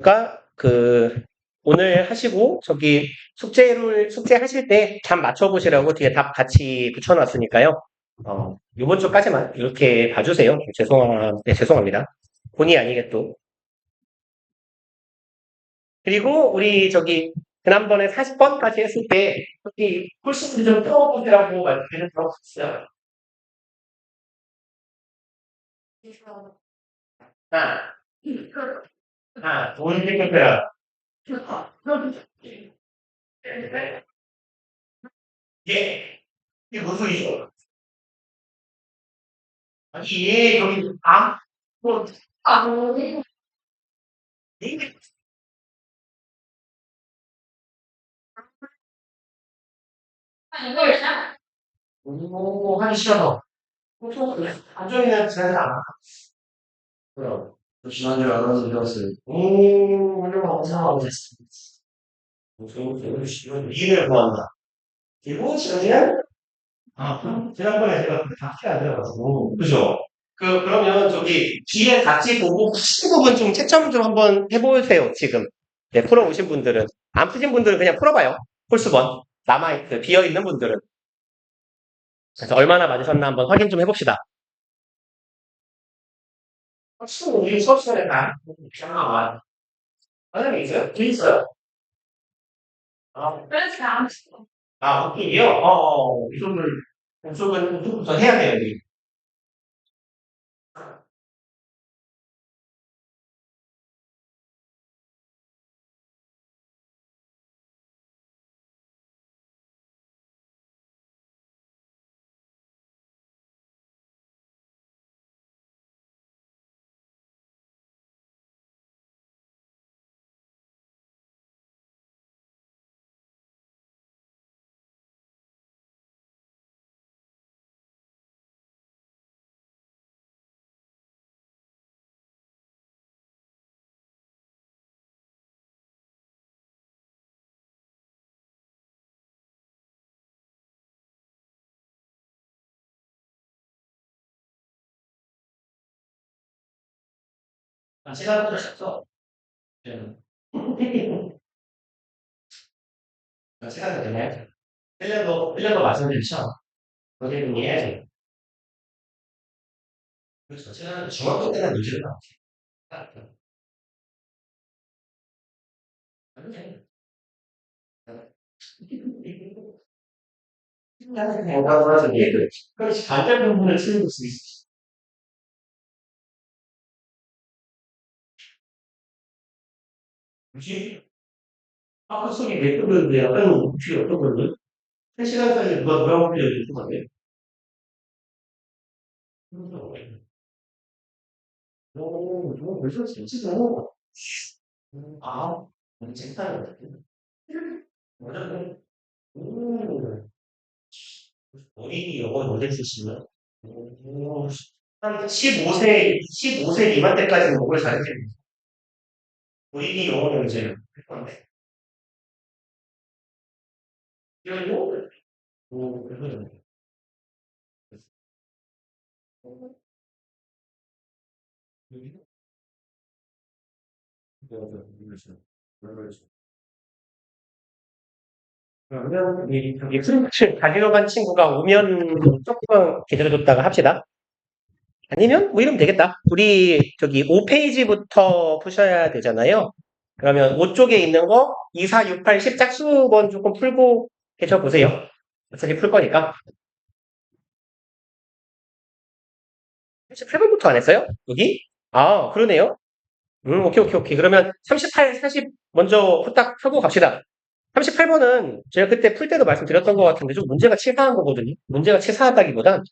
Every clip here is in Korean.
그러니까 오늘 하시고 저기 숙제 하실 때 답 맞춰보시라고 뒤에 답 같이 붙여놨으니까요. 이번 주까지만 이렇게 봐주세요. 죄송합니다. 본의 아니게 또. 그리고 우리 저기 지난번에 40번까지 했을 때 저기 홀수를 좀 풀어보시라고 말씀을 들었었어요. 하나, 하나, 돈 얘기해요. 예, 이게 무슨 소리죠? 아니, 예, 여기, 뭐, 이게, 오, 하기 싫어. 안정이는 지나지 않아. 그럼. 지난주에 알아서 들었어요. 오, 오늘 엄청 됐어. 무슨, 이해를 구한다. 그리고 저는, 지난번에 제가 다 해야 돼가지고. 그죠? 그러면 저기, 뒤에 같이 보고, 푸신 부분 좀 채점 좀 한번 해보세요, 지금. 네, 풀어오신 분들은. 안 푸신 분들은 그냥 풀어봐요. 홀수번. 비어있는 분들은. 그래서 얼마나 맞으셨나 한번 확인 좀 해봅시다. 우리 수업 시간에 다, 잠깐만. 선생님 있어요? 있어요. 아, 웃기요? 이쪽부터 해야 돼요, 여기. 시간 들으셨죠? 네. 시간 되나요? 1년도 말씀드렸죠? 선생님 이해해야죠. 그렇죠. 중학교 때는 문제가 나왔어요. 아니요. 생각을 얘기를. 그렇지. 반대 부분을 틀릴 수 있어. 그렇지? 아까 속에 몇 분인데, 약간 혹시 어떤 분들? 3시간 사이에 누가 뭐라고 하는지 궁금하네. 오, 벌써 진짜. 아, 재밌다. 맞아. 오, 어린이 영어 모델 출신이요? 오, 한 15세 미만 때까지 공부를 잘했겠네. 어린이 영어는 이제 할 건데. 이거 오, 그러면. 그러면 이 프린트 가지러 간 친구가 오면 조금 기다려줬다가 합시다. 아니면 뭐 이러면 되겠다. 우리 저기 5페이지부터 푸셔야 되잖아요. 그러면 5쪽에 있는 거 2, 4, 6, 8, 10 짝수번 조금 풀고 계셔 보세요. 어차피 풀 거니까. 38번부터 안 했어요? 여기? 아, 그러네요. 오케이. 그러면 38, 40 먼저 후딱 하고 갑시다. 38번은 제가 그때 풀 때도 말씀드렸던 것 같은데 좀 문제가 치사한 거거든요. 문제가 치사하다기보단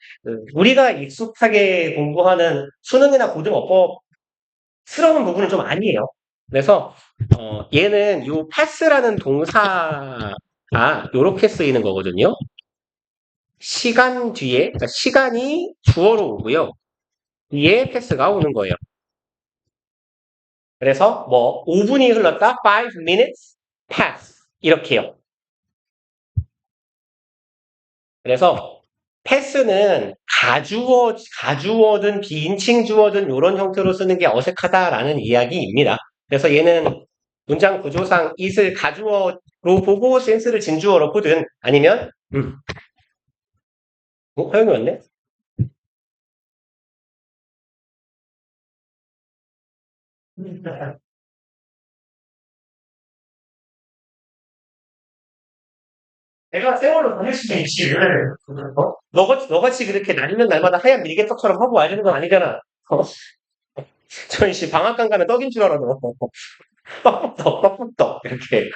우리가 익숙하게 공부하는 수능이나 고등어법스러운 부분은 좀 아니에요. 그래서 얘는 요 패스라는 동사가 요렇게 쓰이는 거거든요. 시간 뒤에 그러니까 시간이 주어로 오고요. 뒤에 패스가 오는 거예요. 그래서 뭐 5분이 흘렀다, 5 minutes pass 이렇게요. 그래서 패스는 가주어든 비인칭 주어든 이런 형태로 쓰는 게 어색하다라는 이야기입니다. 그래서 얘는 문장 구조상 it을 가주어로 보고 sense를 진주어로 보든 아니면 허용이 왔네? 내가 세월로 보낼 수도 있지. 너같이 그렇게 날이면 날마다 하얀 밀개떡처럼 하고 와야 되는 건 아니잖아. 저희 씨 방앗간 가면 떡인 줄 알아, 너. 떡국떡, 떡국떡. 이렇게.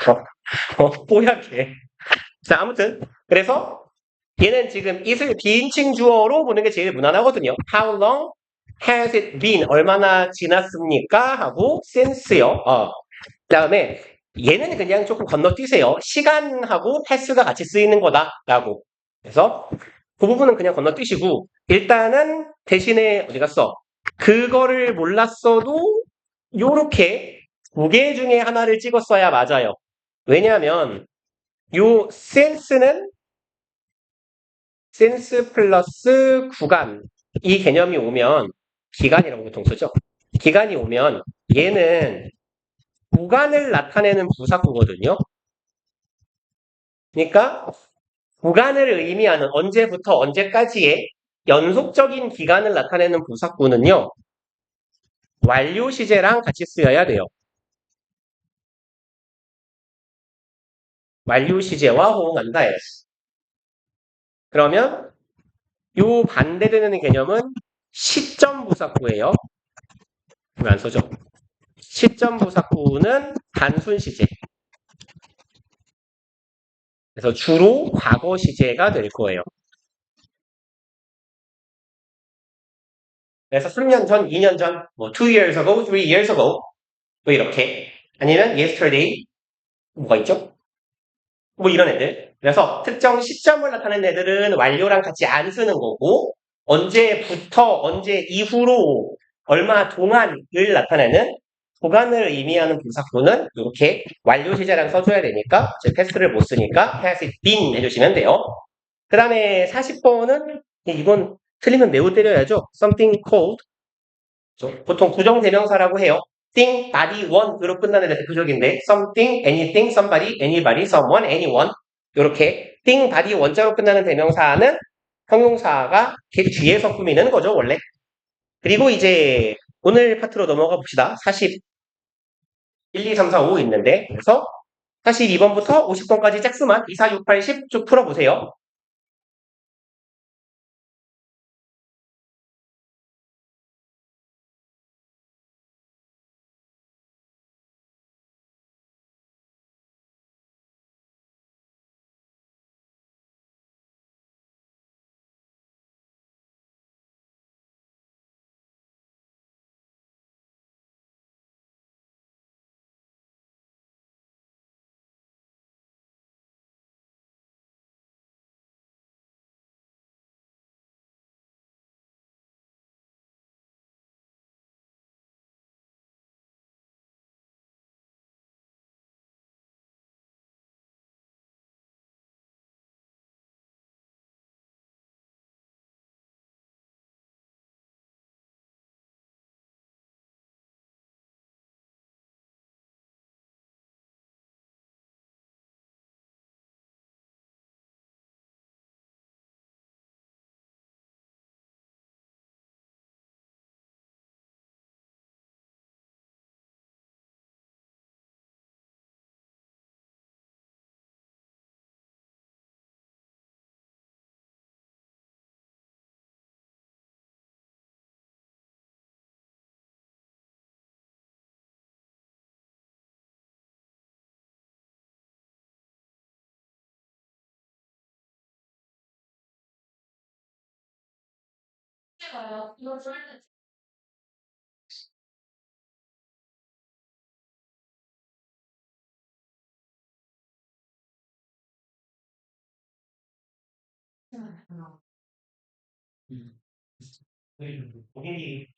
뽀얗게. 자, 아무튼. 그래서 얘는 지금 it을 비인칭 주어로 보는 게 제일 무난하거든요. How long has it been? 얼마나 지났습니까? 하고 since요. 그다음에 얘는 그냥 조금 건너뛰세요. 시간하고 패스가 같이 쓰이는 거다라고. 그래서 그 부분은 그냥 건너뛰시고 일단은 대신에 어디 갔어? 그거를 몰랐어도 요렇게 두 개 중에 하나를 찍었어야 맞아요. 왜냐하면 요 센스는 센스 플러스 구간 이 개념이 오면 기간이라고 보통 쓰죠. 기간이 오면 얘는 구간을 나타내는 부사구거든요. 그러니까 구간을 의미하는 언제부터 언제까지의 연속적인 기간을 나타내는 부사구는요. 완료 시제랑 같이 쓰여야 돼요. 완료 시제와 호응한다. 그러면 요 반대되는 개념은 시점 부사구예요. 왜 안 써죠? 시점 부사구는 단순 시제. 그래서 주로 과거 시제가 될 거예요. 그래서 3년 전, 2년 전, 뭐 2 years ago, 3 years ago 뭐 이렇게 아니면 yesterday 뭐가 있죠? 뭐 이런 애들. 그래서 특정 시점을 나타내는 애들은 완료랑 같이 안 쓰는 거고 언제부터 언제 이후로 얼마 동안을 나타내는 구간을 의미하는 분사구는 이렇게 완료 시제랑 써줘야 되니까 제 패스를 못 쓰니까 has it been 해주시면 돼요. 그 다음에 40번은 이건 틀리면 매우 때려야죠. something cold. 보통 부정대명사라고 해요. thing, body, one으로 끝나는 데 대표적인데 something, anything, somebody, anybody, someone, anyone 이렇게 thing, body, 원자로 끝나는 대명사는 형용사가 걔 뒤에서 꾸미는 거죠 원래. 그리고 이제 오늘 파트로 넘어가 봅시다. 40, 1, 2, 3, 4, 5 있는데 그래서 42번부터 50번까지 짝수만 2, 4, 6, 8, 10 쭉 풀어보세요.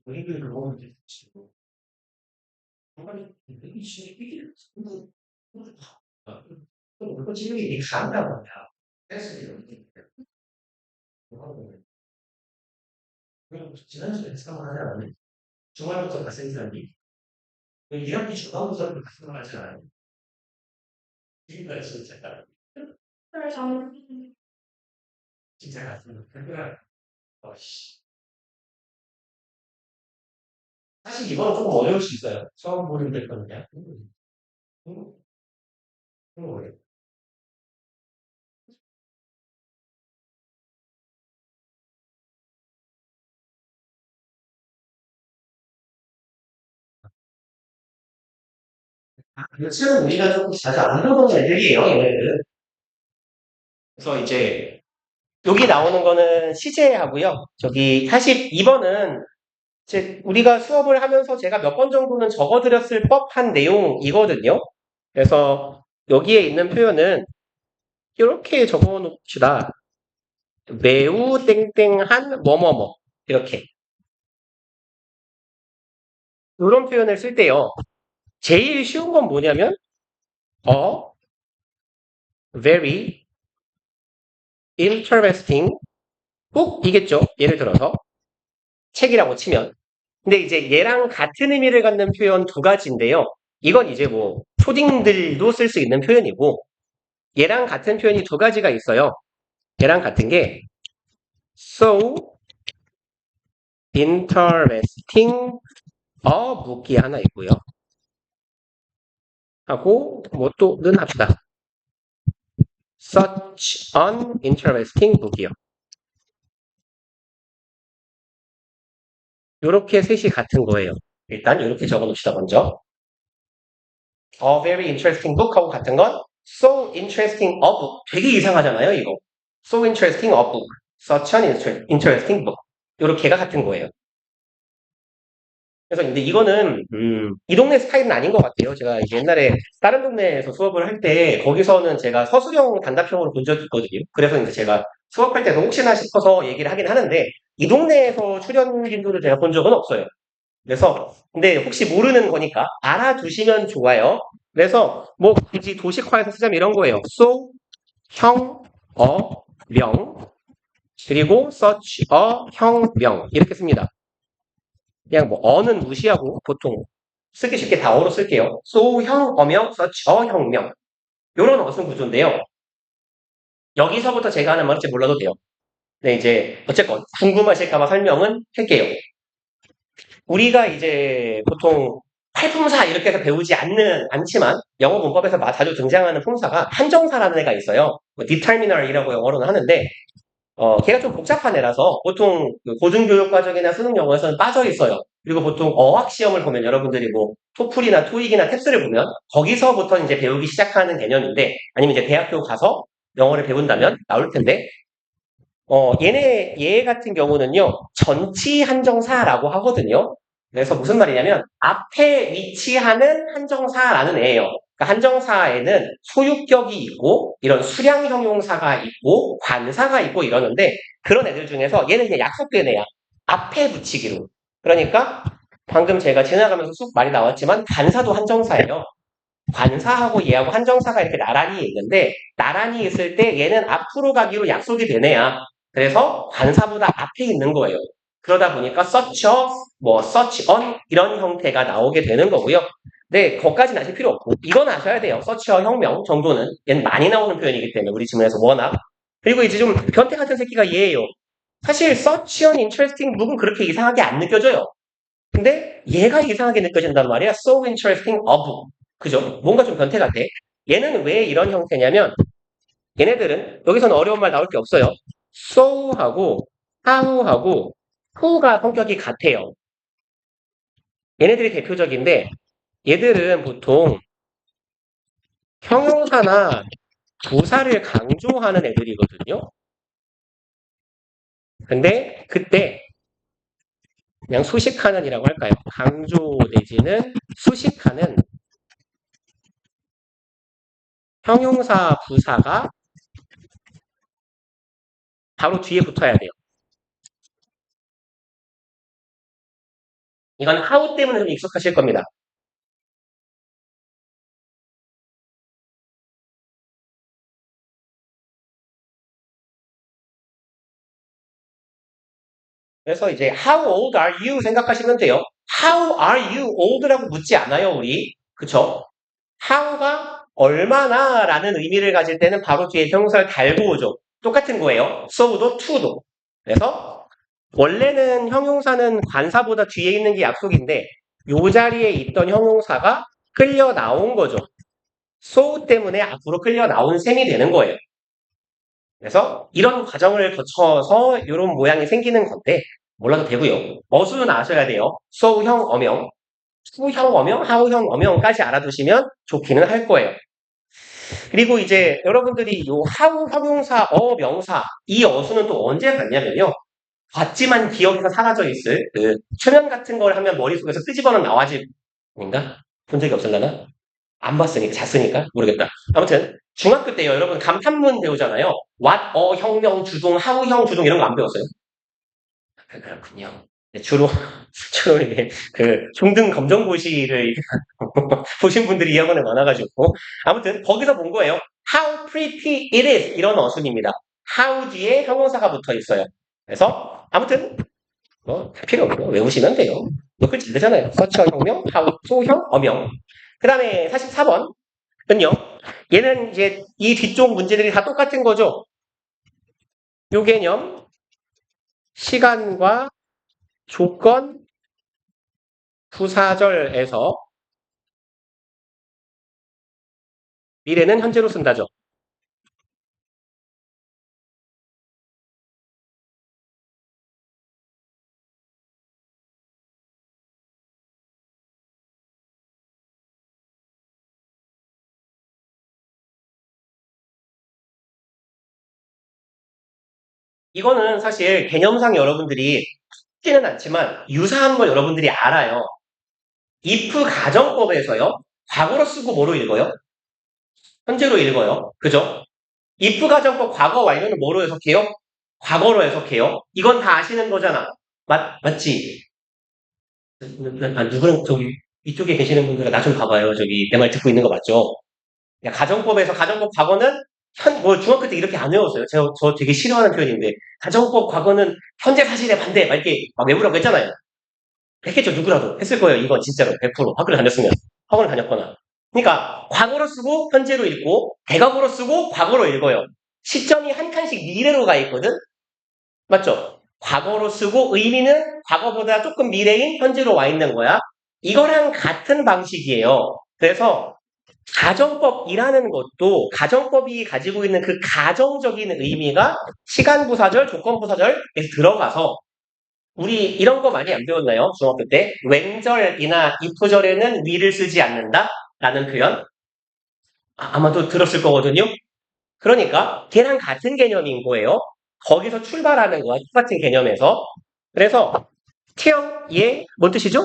본인들을 먹으면 되고 그 질문이 간다고 한다. 그래서 이렇게 지난주에 생각을 하자면 주말부터 갔을 사람이 이렇게 주방부서를 말씀하잖아요. 이거 진짜. 진짜 같은 씨. 사실 이거는 조금 어려울 수 있어요. 처음 보는 데 거는요. 음, 어려워. 요즘은 우리가 조금 자주 안 해보는 애들이에요, 얘네들. 그래서 이제 여기 나오는 거는 시제하고요. 저기 42번은 우리가 수업을 하면서 제가 몇 번 정도는 적어드렸을 법한 내용이거든요. 그래서 여기에 있는 표현은 이렇게 적어 놓읍시다. 매우 땡땡한 뭐뭐뭐. 이렇게. 이런 표현을 쓸 때요. 제일 쉬운 건 뭐냐면, very interesting book이겠죠. 예를 들어서 책이라고 치면. 근데 이제 얘랑 같은 의미를 갖는 표현 두 가지인데요. 이건 이제 뭐 초딩들도 쓸 수 있는 표현이고 얘랑 같은 표현이 두 가지가 있어요. 얘랑 같은 게 so interesting a book이 하나 있고요. 하고 뭐 또는 합시다. such an interesting book이요. 이렇게 셋이 같은 거예요. 일단 이렇게 적어놓읍시다 먼저. A very interesting book하고 같은 건 so interesting a book. 되게 이상하잖아요, 이거. So interesting a book. Such an interesting book. 이렇게가 같은 거예요. 그래서 근데 이거는 이 동네 스타일은 아닌 것 같아요. 제가 이제 옛날에 다른 동네에서 수업을 할 때 거기서는 제가 서술형 단답형으로 본 적이 있거든요. 그래서 이제 제가 수업할 때도 혹시나 싶어서 얘기를 하긴 하는데 이 동네에서 출연 빈도를 제가 본 적은 없어요. 그래서 근데 혹시 모르는 거니까 알아두시면 좋아요. 그래서 뭐 굳이 도식화해서 쓰자면 이런 거예요. so, 형, 명, 그리고 such a, 형, 명 이렇게 씁니다. 그냥 뭐 어는 무시하고 보통 쓰기 쉽게 다 어로 쓸게요. so, 형, 어명, such a, 형, 명 이런 어순 구조인데요. 여기서부터 제가 하는 말인지 몰라도 돼요. 네, 이제 어쨌건 궁금하실까봐 설명은 할게요. 우리가 이제 보통 팔품사 이렇게 해서 배우지 않지만 영어 문법에서 자주 등장하는 품사가 한정사라는 애가 있어요. 뭐 determiner이라고 영어로는 하는데 걔가 좀 복잡한 애라서 보통 그 고등교육과정이나 수능 영어에서는 빠져 있어요. 그리고 보통 어학 시험을 보면 여러분들이 뭐 토플이나 토익이나 탭스를 보면 거기서부터 이제 배우기 시작하는 개념인데 아니면 이제 대학교 가서 영어를 배운다면 나올 텐데 얘 같은 경우는요, 전치 한정사라고 하거든요. 그래서 무슨 말이냐면, 앞에 위치하는 한정사라는 애예요. 그러니까 한정사에는 소유격이 있고, 이런 수량 형용사가 있고, 관사가 있고 이러는데, 그런 애들 중에서 얘는 그냥 약속된 애야. 앞에 붙이기로. 그러니까, 방금 제가 지나가면서 쑥 말이 나왔지만, 관사도 한정사예요. 관사하고 얘하고 한정사가 이렇게 나란히 있는데 나란히 있을 때 얘는 앞으로 가기로 약속이 되네야. 그래서 관사보다 앞에 있는 거예요. 그러다 보니까 such a, 뭐 such on 이런 형태가 나오게 되는 거고요. 네, 거기까지는 아실 필요 없고 이건 아셔야 돼요. such a 혁명 정도는 얘는 많이 나오는 표현이기 때문에 우리 지문에서 워낙. 그리고 이제 좀 변태 같은 새끼가 얘예요. 사실 such an interesting book은 그렇게 이상하게 안 느껴져요. 근데 얘가 이상하게 느껴진단 말이야. So interesting a book. 그죠? 뭔가 좀 변태 같아. 얘는 왜 이런 형태냐면 얘네들은 여기서는 어려운 말 나올 게 없어요. so하고 how하고 who가 성격이 같아요. 얘네들이 대표적인데 얘들은 보통 형용사나 부사를 강조하는 애들이거든요. 근데 그때 그냥 수식하는이라고 할까요? 강조 내지는 수식하는 형용사 부사가 바로 뒤에 붙어야 돼요. 이건 how 때문에 좀 익숙하실 겁니다. 그래서 이제 how old are you 생각하시면 돼요. How are you old라고 묻지 않아요, 우리. 그쵸? how가 얼마나 라는 의미를 가질 때는 바로 뒤에 형용사를 달고 오죠. 똑같은 거예요. so도 to도. 그래서 원래는 형용사는 관사보다 뒤에 있는 게 약속인데 요 자리에 있던 형용사가 끌려 나온 거죠. so 때문에 앞으로 끌려 나온 셈이 되는 거예요. 그래서 이런 과정을 거쳐서 이런 모양이 생기는 건데 몰라도 되고요. 어수는 아셔야 돼요. so형 어명, to형 어명, how형 어명까지 알아두시면 좋기는 할 거예요. 그리고 이제 여러분들이 요 how 형용사, 명사 이 어수는 또 언제 봤냐면요. 봤지만 기억에서 사라져 있을 그 최면 같은 걸 하면 머릿속에서 끄집어는 나와지 인가? 본 적이 없을라나? 안 봤으니까 잤으니까 모르겠다. 아무튼 중학교 때요. 여러분 감탄문 배우잖아요. what, 형명, 주동, how형, 주동 이런 거 안 배웠어요? 그렇군요. 주로 이게 그 중등 검정고시를 보신 분들이 이 학원에 많아가지고 아무튼 거기서 본 거예요. How pretty it is 이런 어순입니다. How 뒤에 형용사가 붙어 있어요. 그래서 아무튼 뭐 필요 없고 외우시면 돼요. 너글 잘 되잖아요. 서치형 형명, how, so형, 어명. 그 다음에 44번은요. 얘는 이제 이 뒤쪽 문제들이 다 똑같은 거죠. 요 개념 시간과 조건 부사절에서 미래는 현재로 쓴다죠. 이거는 사실 개념상 여러분들이 쉽지는 않지만 유사한 걸 여러분들이 알아요. if 가정법에서요. 과거로 쓰고 뭐로 읽어요? 현재로 읽어요. 그죠? if 가정법 과거 완료는 뭐로 해석해요? 과거로 해석해요. 이건 다 아시는 거잖아. 맞지? 누구랑 저기 이쪽에 계시는 분들은 나 좀 봐봐요. 저기 내 말 듣고 있는 거 맞죠? 가정법에서 가정법 과거는 뭐 중학교 때 이렇게 안 외웠어요. 저 되게 싫어하는 표현인데 가정법 과거는 현재 사실에 반대 막 이렇게 막 외우라고 했잖아요. 했겠죠. 누구라도 했을 거예요. 이건 진짜로 100% 학교를 다녔으면 학원을 다녔거나. 그러니까 과거로 쓰고 현재로 읽고 대각으로 쓰고 과거로 읽어요. 시점이 한 칸씩 미래로 가 있거든. 맞죠? 과거로 쓰고 의미는 과거보다 조금 미래인 현재로 와 있는 거야. 이거랑 같은 방식이에요. 그래서 가정법이라는 것도 가정법이 가지고 있는 그 가정적인 의미가 시간부사절, 조건부사절에 들어가서 우리 이런 거 많이 안 배웠나요? 중학교 때 웬절이나 if절에는 위를 쓰지 않는다 라는 표현 아마도 들었을 거거든요. 그러니까 걔랑 같은 개념인 거예요. 거기서 출발하는 거와 똑같은 개념에서 그래서 태형 얘 뭔 뜻이죠?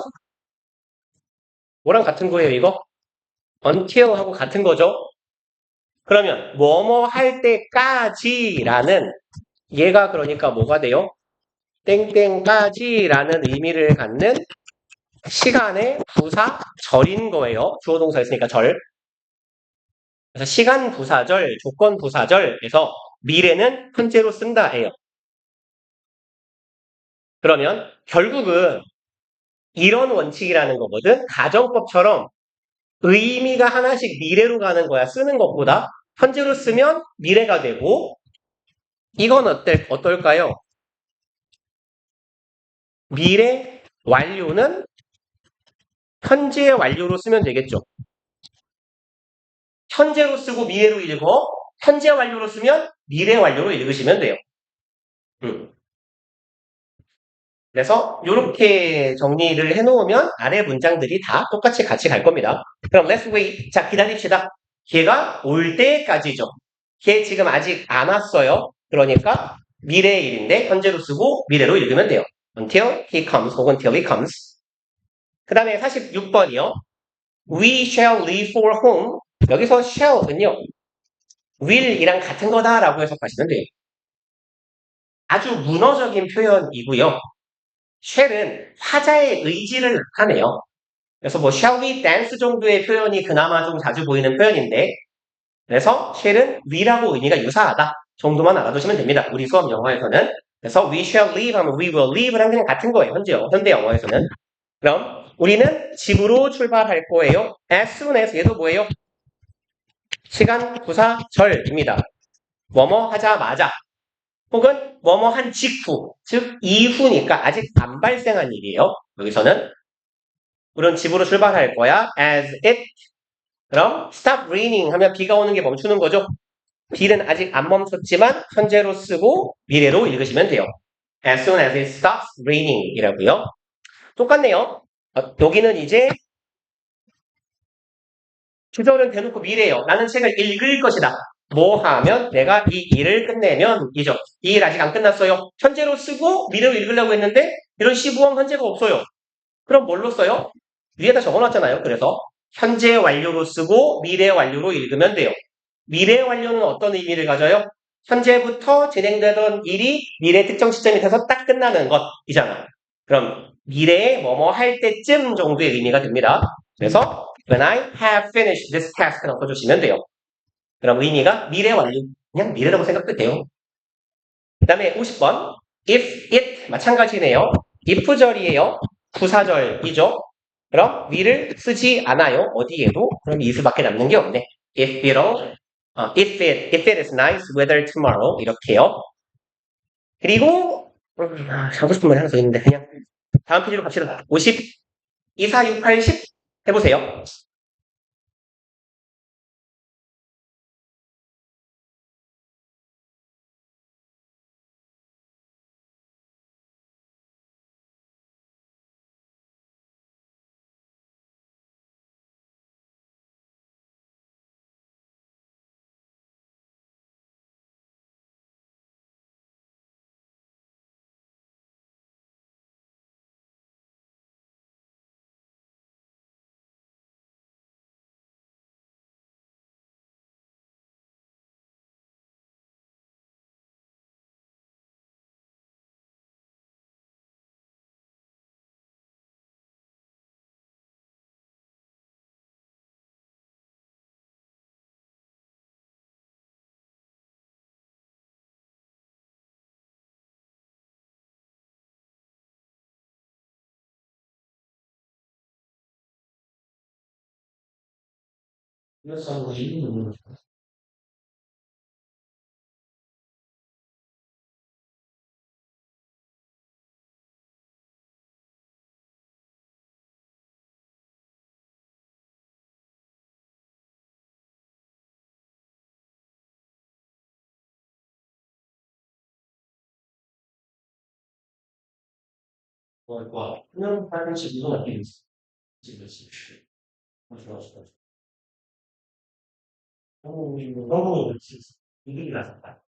뭐랑 같은 거예요 이거? until하고 같은 거죠. 그러면 뭐뭐 할 때까지라는 얘가 그러니까 뭐가 돼요? 땡땡까지라는 의미를 갖는 시간의 부사절인 거예요. 주어 동사 있으니까 절. 그래서 시간 부사절, 조건 부사절에서 미래는 현재로 쓴다예요. 그러면 결국은 이런 원칙이라는 거거든. 가정법처럼 의미가 하나씩 미래로 가는 거야. 쓰는 것보다 현재로 쓰면 미래가 되고 이건 어떨까요? 미래 완료는 현재 완료로 쓰면 되겠죠. 현재로 쓰고 미래로 읽어 현재 완료로 쓰면 미래 완료로 읽으시면 돼요. 그래서 이렇게 정리를 해놓으면 아래 문장들이 다 똑같이 같이 갈 겁니다. 그럼 let's wait. 자 기다립시다. 걔가 올 때까지죠. 걔 지금 아직 안 왔어요. 그러니까 미래의 일인데 현재로 쓰고 미래로 읽으면 돼요. until he comes 혹은 till he comes. 그 다음에 46번이요. We shall leave for home. 여기서 shall은요. will이랑 같은 거다라고 해석하시면 돼요. 아주 문어적인 표현이고요. shall은 화자의 의지를 나타내요. 그래서 뭐 shall we dance 정도의 표현이 그나마 좀 자주 보이는 표현인데 그래서 shall은 we라고 의미가 유사하다 정도만 알아두시면 됩니다. 우리 수업 영어에서는. 그래서 we shall leave 하면 we will leave랑 그냥 같은 거예요. 현재 영어에서는. 그럼 우리는 집으로 출발할 거예요. as soon as 얘도 뭐예요? 시간 부사 절입니다. 뭐뭐 하자마자 혹은 뭐뭐 한 직후, 즉 이후니까 아직 안 발생한 일이에요. 여기서는 우리는 집으로 출발할 거야. as it 그럼 stop raining 하면 비가 오는 게 멈추는 거죠. 비는 아직 안 멈췄지만 현재로 쓰고 미래로 읽으시면 돼요. as soon as it stops raining 이라고요. 똑같네요. 여기는 이제 주절은 대놓고 미래예요. 나는 책을 읽을 것이다. 뭐 하면 내가 이 일을 끝내면 이죠. 이 일 아직 안 끝났어요. 현재로 쓰고 미래로 읽으려고 했는데 이런 시부엉 현재가 없어요. 그럼 뭘로 써요? 위에다 적어놨잖아요. 그래서 현재 완료로 쓰고 미래 완료로 읽으면 돼요. 미래 완료는 어떤 의미를 가져요? 현재부터 진행되던 일이 미래 특정 시점이 돼서 딱 끝나는 것이잖아. 그럼 미래에 뭐뭐 할 때쯤 정도의 의미가 됩니다. 그래서 when I have finished this task라고 써주시면 돼요. 그럼 의미가 미래 완료. 그냥 미래라고 생각도 돼요. 그 다음에 50번 if it 마찬가지네요. if절이에요. 부사절이죠. 그럼 will을 쓰지 않아요. 어디에도. 그럼 is밖에 남는 게 없네. if it is nice weather tomorrow 이렇게요. 그리고 하고 싶은 말이 하나 더 있는데 그냥 다음 페이지로 갑시다. 50, 2, 4, 6, 8, 10 해보세요. 그냥 8시 이건 어떻게 됐어? 지금 너무 이게 나섰다.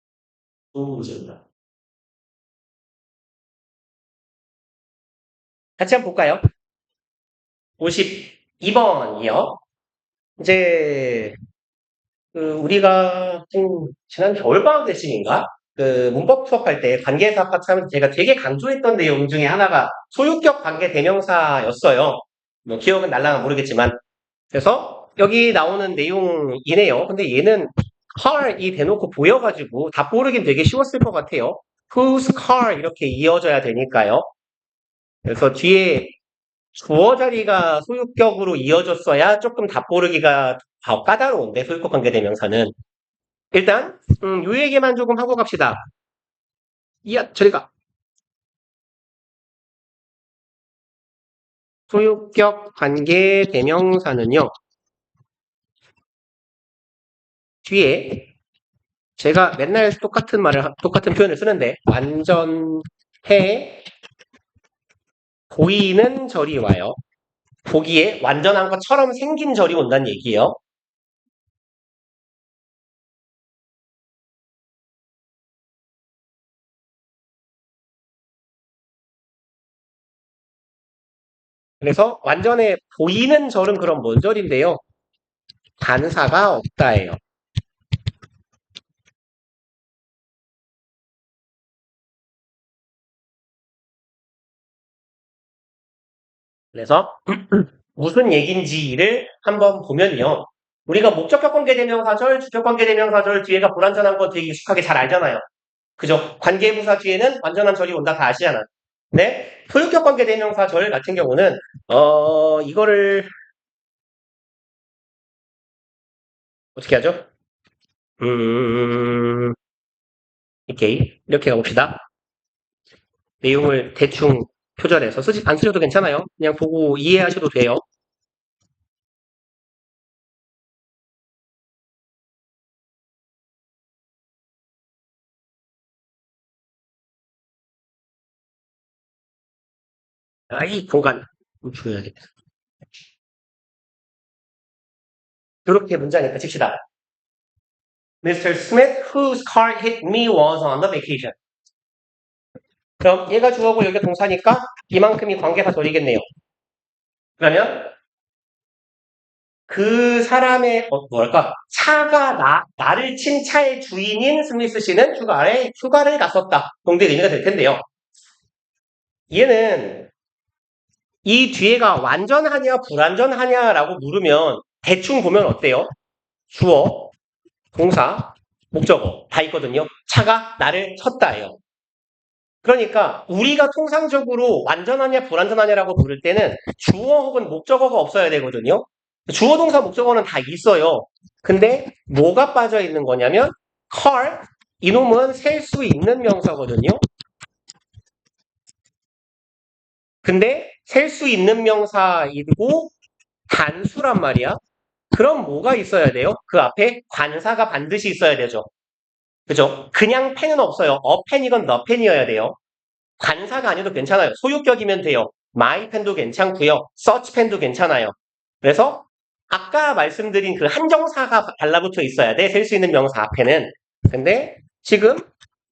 너무 문제다. 같이 한번 볼까요? 52번이요. 이제 우리가 지난 겨울방학 때쯤인가? 문법 수업할 때 관계사 파트 하면서 제가 되게 강조했던 내용 중에 하나가 소유격 관계 대명사였어요. 뭐 기억은 날라나 모르겠지만. 그래서 여기 나오는 내용이네요. 근데 얘는 car이 대놓고 보여가지고 다 모르긴 되게 쉬웠을 것 같아요. whose car 이렇게 이어져야 되니까요. 그래서 뒤에 주어 자리가 소유격으로 이어졌어야 조금 답고르기가 까다로운데 소유격 관계대명사는 일단 요 얘기만 조금 하고 갑시다. 이야 저리가 소유격 관계대명사는요 뒤에 제가 맨날 똑같은 표현을 쓰는데 완전해 보이는 절이 와요. 보기에 완전한 것처럼 생긴 절이 온다는 얘기예요. 그래서 완전해 보이는 절은 그럼 뭔 절인데요? 단사가 없다예요. 그래서 무슨 얘기인지를 한번 보면요. 우리가 목적격 관계대명사절, 주격 관계대명사절 뒤에가 불완전한 거 되게 익숙하게 잘 알잖아요. 그죠? 관계부사 뒤에는 완전한 절이 온다 다 아시잖아. 네, 소유격 관계 대명사절 같은 경우는 이거를 어떻게 하죠? 이렇게 가봅시다. 내용을 대충 표절해서 안 쓰셔도 괜찮아요. 그냥 보고 이해하셔도 돼요. 이 공간 줘야겠다. 이렇게 문장을 펼칩시다. Mr. Smith, whose car hit me, was on the vacation. 그럼 얘가 주어고 여기가 동사니까 이만큼이 관계사절이겠네요. 그러면 그 사람의 뭐랄까 차가 나를 친 차의 주인인 스미스 씨는 휴가를 갔었다 정도의 의미가 될 텐데요. 얘는 이 뒤에가 완전하냐 불완전하냐라고 물으면 대충 보면 어때요? 주어, 동사, 목적어 다 있거든요. 차가 나를 쳤다예요. 그러니까 우리가 통상적으로 완전하냐 불완전하냐라고 부를 때는 주어 혹은 목적어가 없어야 되거든요. 주어 동사 목적어는 다 있어요. 근데 뭐가 빠져 있는 거냐면 car 이놈은 셀 수 있는 명사거든요. 근데 셀 수 있는 명사이고 단수란 말이야. 그럼 뭐가 있어야 돼요? 그 앞에 관사가 반드시 있어야 되죠. 그죠? 그냥 펜은 없어요. 어 펜이건 너 펜이어야 돼요. 관사가 아니어도 괜찮아요. 소유격이면 돼요. my 펜도 괜찮고요. search 펜도 괜찮아요. 그래서 아까 말씀드린 그 한정사가 달라붙어 있어야 돼. 셀 수 있는 명사 앞에는. 근데 지금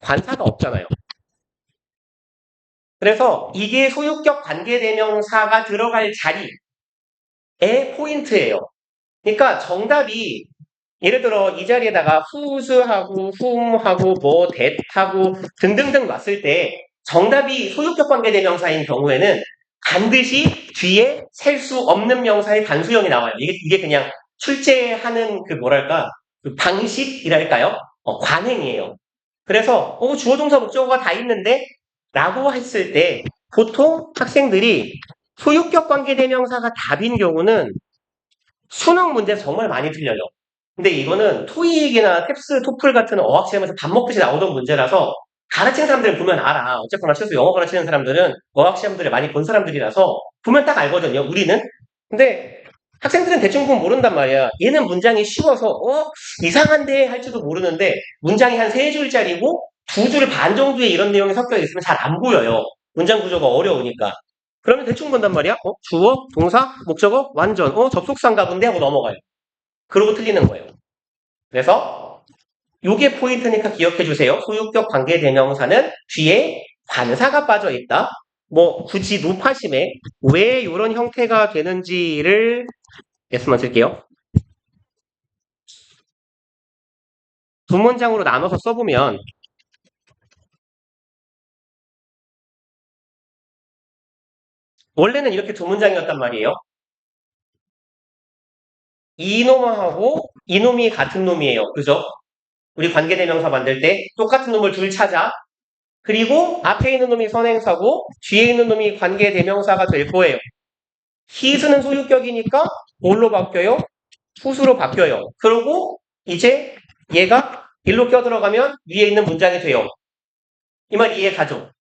관사가 없잖아요. 그래서 이게 소유격 관계대명사가 들어갈 자리의 포인트예요. 그러니까 정답이 예를 들어 이 자리에다가 whose하고 whom하고 뭐 that하고 등등등 놨을 때 정답이 소유격 관계대명사인 경우에는 반드시 뒤에 셀 수 없는 명사의 단수형이 나와요. 이게 그냥 출제하는 그 뭐랄까 그 방식이랄까요? 관행이에요. 그래서 주어 동사 목적어가 다 있는데 라고 했을 때 보통 학생들이 소유격 관계대명사가 답인 경우는 수능 문제 정말 많이 틀려요. 근데 이거는 토익이나 탭스, 토플 같은 어학시험에서 밥 먹듯이 나오던 문제라서 가르치는 사람들은 보면 알아. 어쨌거나 최소 영어 가르치는 사람들은 어학시험들을 많이 본 사람들이라서 보면 딱 알거든요. 우리는. 근데 학생들은 대충 보면 모른단 말이야. 얘는 문장이 쉬워서 이상한데 할지도 모르는데 문장이 한 3줄짜리고 2줄 반 정도의 이런 내용이 섞여 있으면 잘 안 보여요. 문장 구조가 어려우니까. 그러면 대충 본단 말이야. 주어, 동사, 목적어, 완전. 접속사인가 본데 하고 넘어가요. 그러고 틀리는 거예요. 그래서 요게 포인트니까 기억해 주세요. 소유격 관계대명사는 뒤에 관사가 빠져 있다. 뭐 굳이 노파심에 왜 이런 형태가 되는지를 예스만 쓸게요. 두 문장으로 나눠서 써보면 원래는 이렇게 두 문장이었단 말이에요. 이놈하고 이놈이 같은 놈이에요. 그죠? 우리 관계대명사 만들 때 똑같은 놈을 둘 찾아. 그리고 앞에 있는 놈이 선행사고 뒤에 있는 놈이 관계대명사가 될 거예요. 히스는 소유격이니까 뭘로 바뀌어요? 후수로 바뀌어요. 그리고 이제 얘가 일로 껴들어가면 위에 있는 문장이 돼요. 이 말 이해 가죠?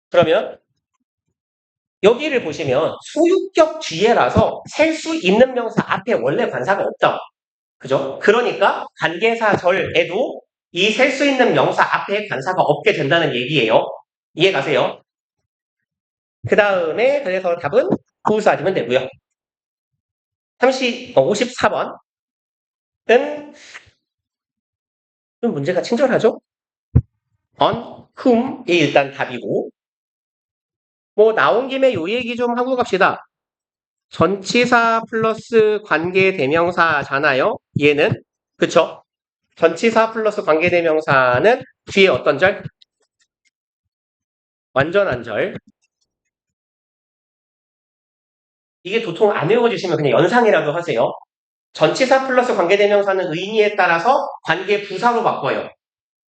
그러면 여기를 보시면 소유격 뒤에라서 셀 수 있는 명사 앞에 원래 관사가 없다. 그죠? 그러니까 관계사절에도 이 셀 수 있는 명사 앞에 관사가 없게 된다는 얘기예요. 이해 가세요? 그 다음에 그래서 답은 후수 하시면 되고요. 54번은 좀 문제가 친절하죠? on whom이 일단 답이고 뭐 나온 김에 요 얘기 좀 하고 갑시다. 전치사 플러스 관계대명사잖아요. 얘는 그쵸? 전치사 플러스 관계대명사는 뒤에 어떤 절? 완전한 절. 이게 도통 안 외워지시면 그냥 연상이라도 하세요. 전치사 플러스 관계대명사는 의미에 따라서 관계부사로 바꿔요.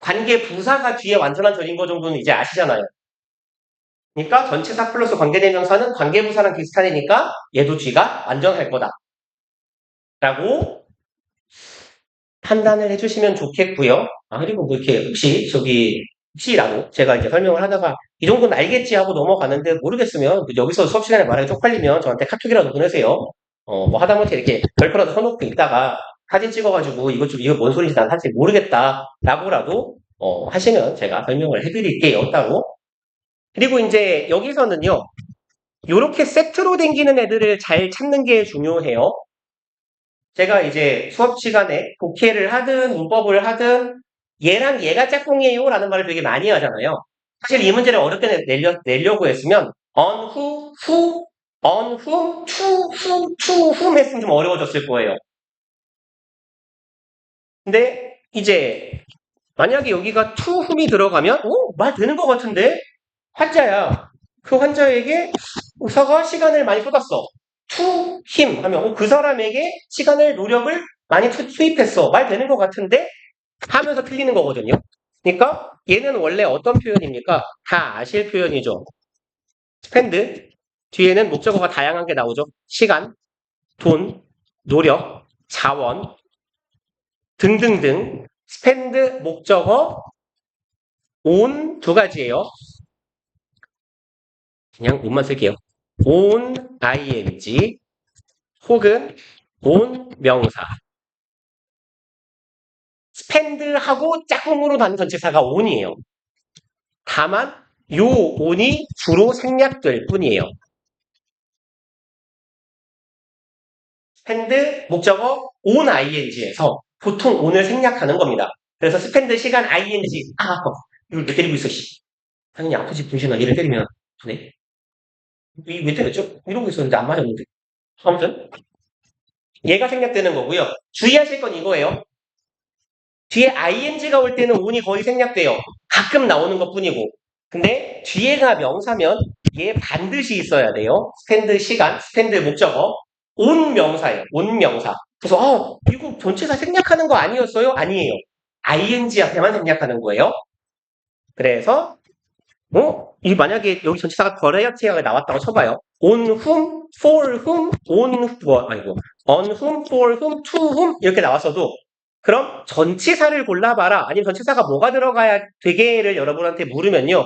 관계부사가 뒤에 완전한 절인 거 정도는 이제 아시잖아요. 그러니까 전치사 플러스 관계대명사는 관계부사랑 비슷한 애니까 얘도 쥐가 완전할 거다. 라고 판단을 해주시면 좋겠고요. 아, 그리고 뭐 이렇게 혹시라도 제가 이제 설명을 하다가 이 정도는 알겠지 하고 넘어가는데 모르겠으면 여기서 수업 시간에 말하기 쪽팔리면 저한테 카톡이라도 보내세요. 뭐 하다못해 이렇게 별표라도 써놓고 있다가 사진 찍어가지고 이거 뭔 소리인지 난 사실 모르겠다 라고라도 하시면 제가 설명을 해드릴게요, 따로. 그리고 이제 여기서는요, 요렇게 세트로 댕기는 애들을 잘 찾는 게 중요해요. 제가 이제 수업 시간에 독해를 하든 문법을 하든 얘랑 얘가 짝꿍이에요 라는 말을 되게 많이 하잖아요. 사실 이 문제를 어렵게 내려고 했으면 on who, on whom, to whom 했으면 좀 어려워졌을 거예요. 근데 이제 만약에 여기가 to whom이 들어가면 말 되는 것 같은데? 환자야. 그 환자에게 의사가 시간을 많이 쏟았어. to him 하면 그 사람에게 시간을 노력을 많이 투입했어. 말 되는 것 같은데? 하면서 틀리는 거거든요. 그러니까 얘는 원래 어떤 표현입니까? 다 아실 표현이죠. spend 뒤에는 목적어가 다양한 게 나오죠. 시간, 돈, 노력, 자원 등등등 spend 목적어 on 두 가지예요. 그냥 on만 쓸게요. on ing 혹은 on 명사. spend하고 짝꿍으로 받는 전치사가 on이에요. 다만 요 on이 주로 생략될 뿐이에요. spend 목적어 on ing에서 보통 on을 생략하는 겁니다. 그래서 spend 시간 ing 이걸 왜 때리고 있어 씨. 당연히 아프지 분신아 얘를 때리면 아프네. 왜 때렸죠? 이러고 있었는데 안 맞았는데. 아무튼 얘가 생략되는 거고요. 주의하실 건 이거예요. 뒤에 ing가 올 때는 on이 거의 생략돼요. 가끔 나오는 것 뿐이고. 근데 뒤에가 명사면 얘 반드시 있어야 돼요. spend 시간, spend 목적어. on 명사예요. on 명사. 그래서 이거 전체사 생략하는 거 아니었어요? 아니에요. ing 앞에만 생략하는 거예요. 그래서 이 만약에 여기 전치사가 거래역체가 나왔다고 쳐봐요. on whom, for whom, on whom, for whom, to whom 이렇게 나왔어도 그럼 전치사를 골라봐라. 아니면 전치사가 뭐가 들어가야 되게를 여러분한테 물으면요.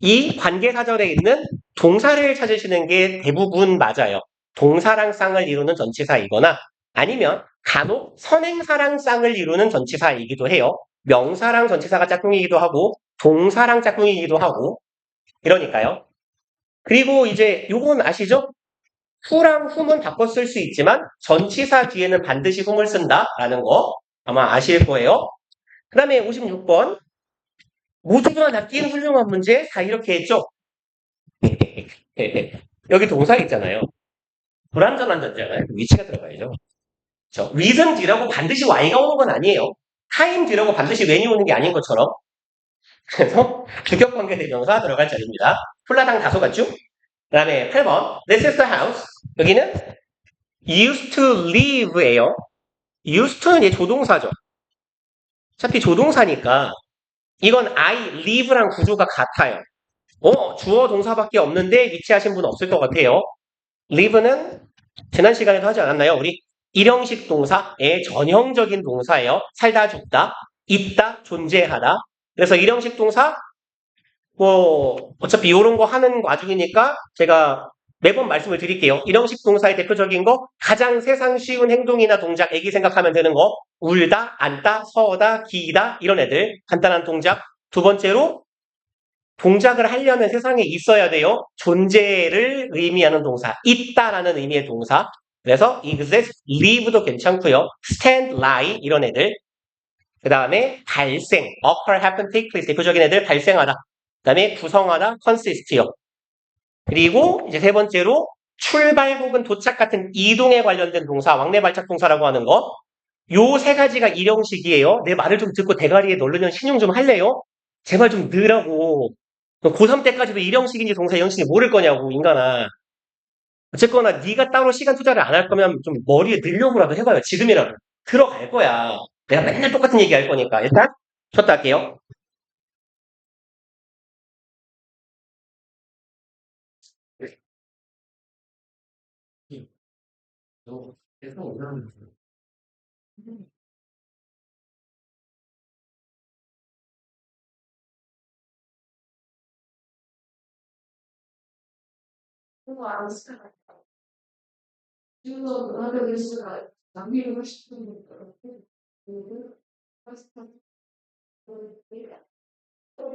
이 관계사절에 있는 동사를 찾으시는 게 대부분 맞아요. 동사랑 쌍을 이루는 전치사이거나 아니면 간혹 선행사랑 쌍을 이루는 전치사이기도 해요. 명사랑 전치사가 짝꿍이기도 하고 동사랑 짝꿍이기도 하고 이러니까요. 그리고 이제 요건 아시죠? who랑 whom은 바꿔 쓸 수 있지만 전치사 뒤에는 반드시 whom을 쓴다라는 거 아마 아실 거예요. 그 다음에 56번 모두가 낚인 훌륭한 문제 다 이렇게 했죠? 여기 동사 있잖아요. 불완전한 전제잖아요. 위치가 들어가야죠. 그렇죠? reason 뒤라고 반드시 y가 오는 건 아니에요. time 뒤라고 반드시 when이 오는 게 아닌 것처럼 그래서 주격관계 대명사 들어갈 자리입니다. 폴라당 다소 같죠? 그 다음에 8번 This is the house. 여기는 used to live예요. used to는 얘 조동사죠. 어차피 조동사니까 이건 I live랑 구조가 같아요. 주어 동사밖에 없는데 위치하신 분 없을 것 같아요. live는 지난 시간에도 하지 않았나요? 우리 일형식 동사의 전형적인 동사예요. 살다 죽다, 있다, 존재하다. 그래서 일형식 동사 어차피 이런 거 하는 와중이니까 제가 매번 말씀을 드릴게요. 일형식 동사의 대표적인 거 가장 세상 쉬운 행동이나 동작 애기 생각하면 되는 거 울다, 앉다, 서다, 기다 이런 애들 간단한 동작. 두 번째로 동작을 하려면 세상에 있어야 돼요. 존재를 의미하는 동사 있다라는 의미의 동사. 그래서 exist, live도 괜찮고요. stand, lie 이런 애들. 그 다음에 발생, occur, happen, take place 대표적인 애들 발생하다. 그 다음에 구성하다, consist요. 그리고 이제 세 번째로 출발 혹은 도착 같은 이동에 관련된 동사, 왕래발작 동사라고 하는 거. 요 세 가지가 일형식이에요. 내 말을 좀 듣고 대가리에 넣으려면 신용 좀 할래요? 제발 좀 넣으라고. 고3 때까지도 일형식인지 동사 형식인지 모를 거냐고, 인간아. 어쨌거나 네가 따로 시간 투자를 안 할 거면 좀 머리에 넣으려고라도 해봐요. 지금이라도. 들어갈 거야. 내가 맨날 똑같은 얘기 할 거니까. 일단 쉬었다 할게요. 계속 올라오는 그거 알았어. 그래서 나를 위해서 낭비를 싶은 거더라고. 그리고 파스타 내가 또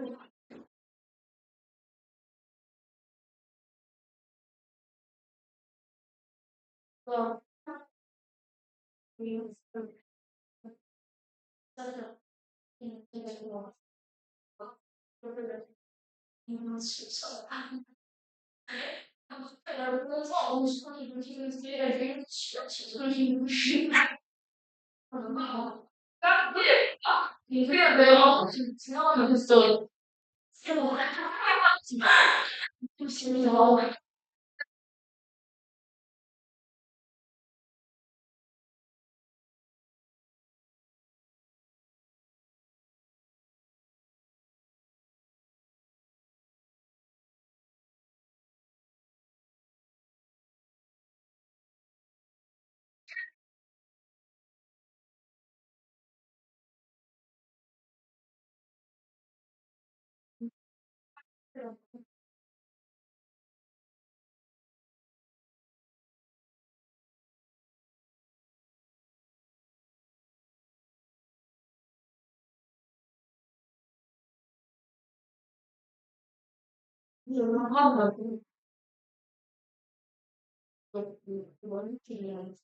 그리고 짜장 이렇게 좋아. 그러면 이거 진짜 그러면서 어느 순간 이렇게 되게 진짜 소리 이게 내가 지나가면서 새로 열심히 하고 원팀이랑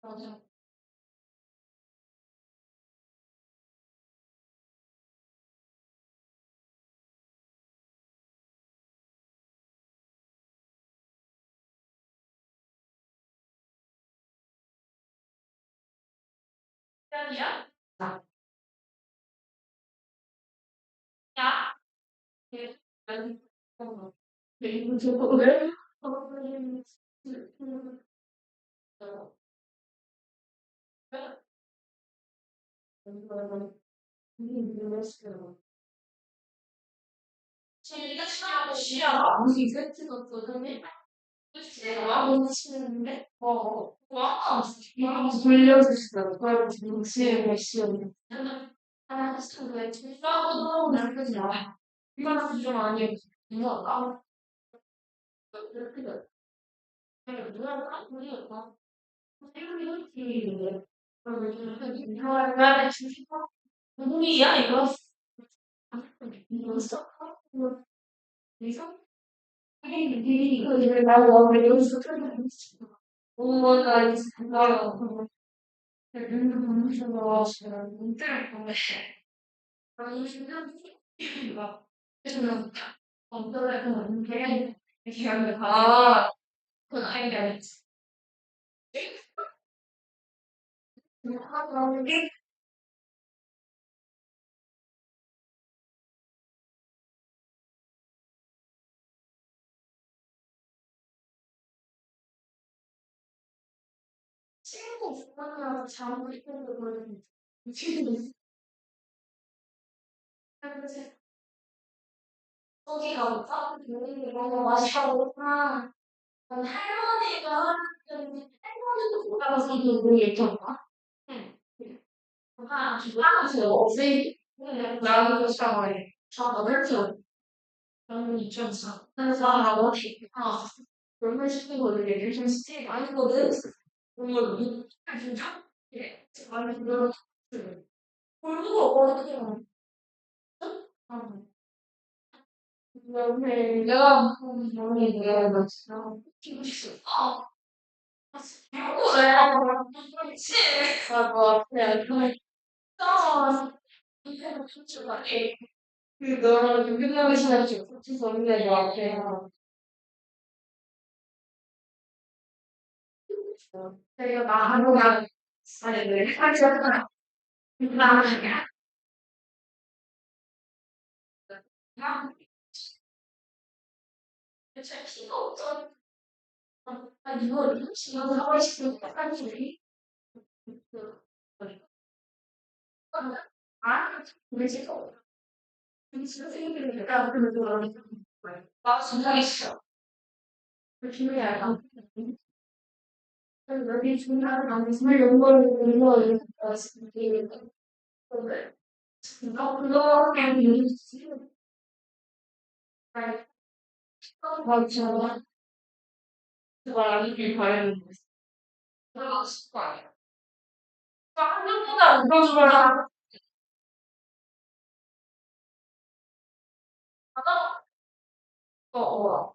맞아. 야, 야, 이거 저거 왜? 아무리 세트였거든요. 내가 치는데, 와, 돌려주시더라고요. 그걸 지금 시험에. 하나, 둘, 셋, 싸워도 나쁘지 않아. 이거는 좀 아니에요. 이거, 이렇게 돼. 누가 우리 생일이 그러면 누구야 이거 이거 써? 이거 이거 나와 이거 써? 뭐가 있어? 문제가 문제를 보면 아니 이거 그냥 언더를 그냥 이렇게 하면 그건 아이디어 하는 게 친구 오빠랑 잠을 이렇게 거는 미치겠어. 거기가 오빠 너무 맛있다. 할머니가 할머니도 돌아가서 이거 얘기했나? 응. 없이 나도 샤워해. 샤워를 줘. 나는 있잖아. 그래서 하고 얼마나 시킨 거를 얘기를 좀 시키지 아니거든. 정말 진짜? 예. 아니 그거 볼수가 없거든. 근데 내가 형이 내가 너 진짜 키고 싶어. 그렇지. 맞아. 그냥 그냥 이때는 솔직하 그 너랑 유명한 시간이 좀 붙어서 언니가 너한테 내가 나하고만 아니 내 하잖아. 나는 나 대체 피가 없잖아. 아 이거 지금 하고 싶은 약간 소리. 아, 우리 지금 우리 지금 생일이니까 그래도 나 진짜 있어. 기분이 약간 여기 중간에 안에서 연구를 이루어야 되는데 그거 그냥 이유지. 아니, 맞잖아. 그거 아니길 바라는 거지. 그거 싶어 아니야. 한 명보다 안 들어주거나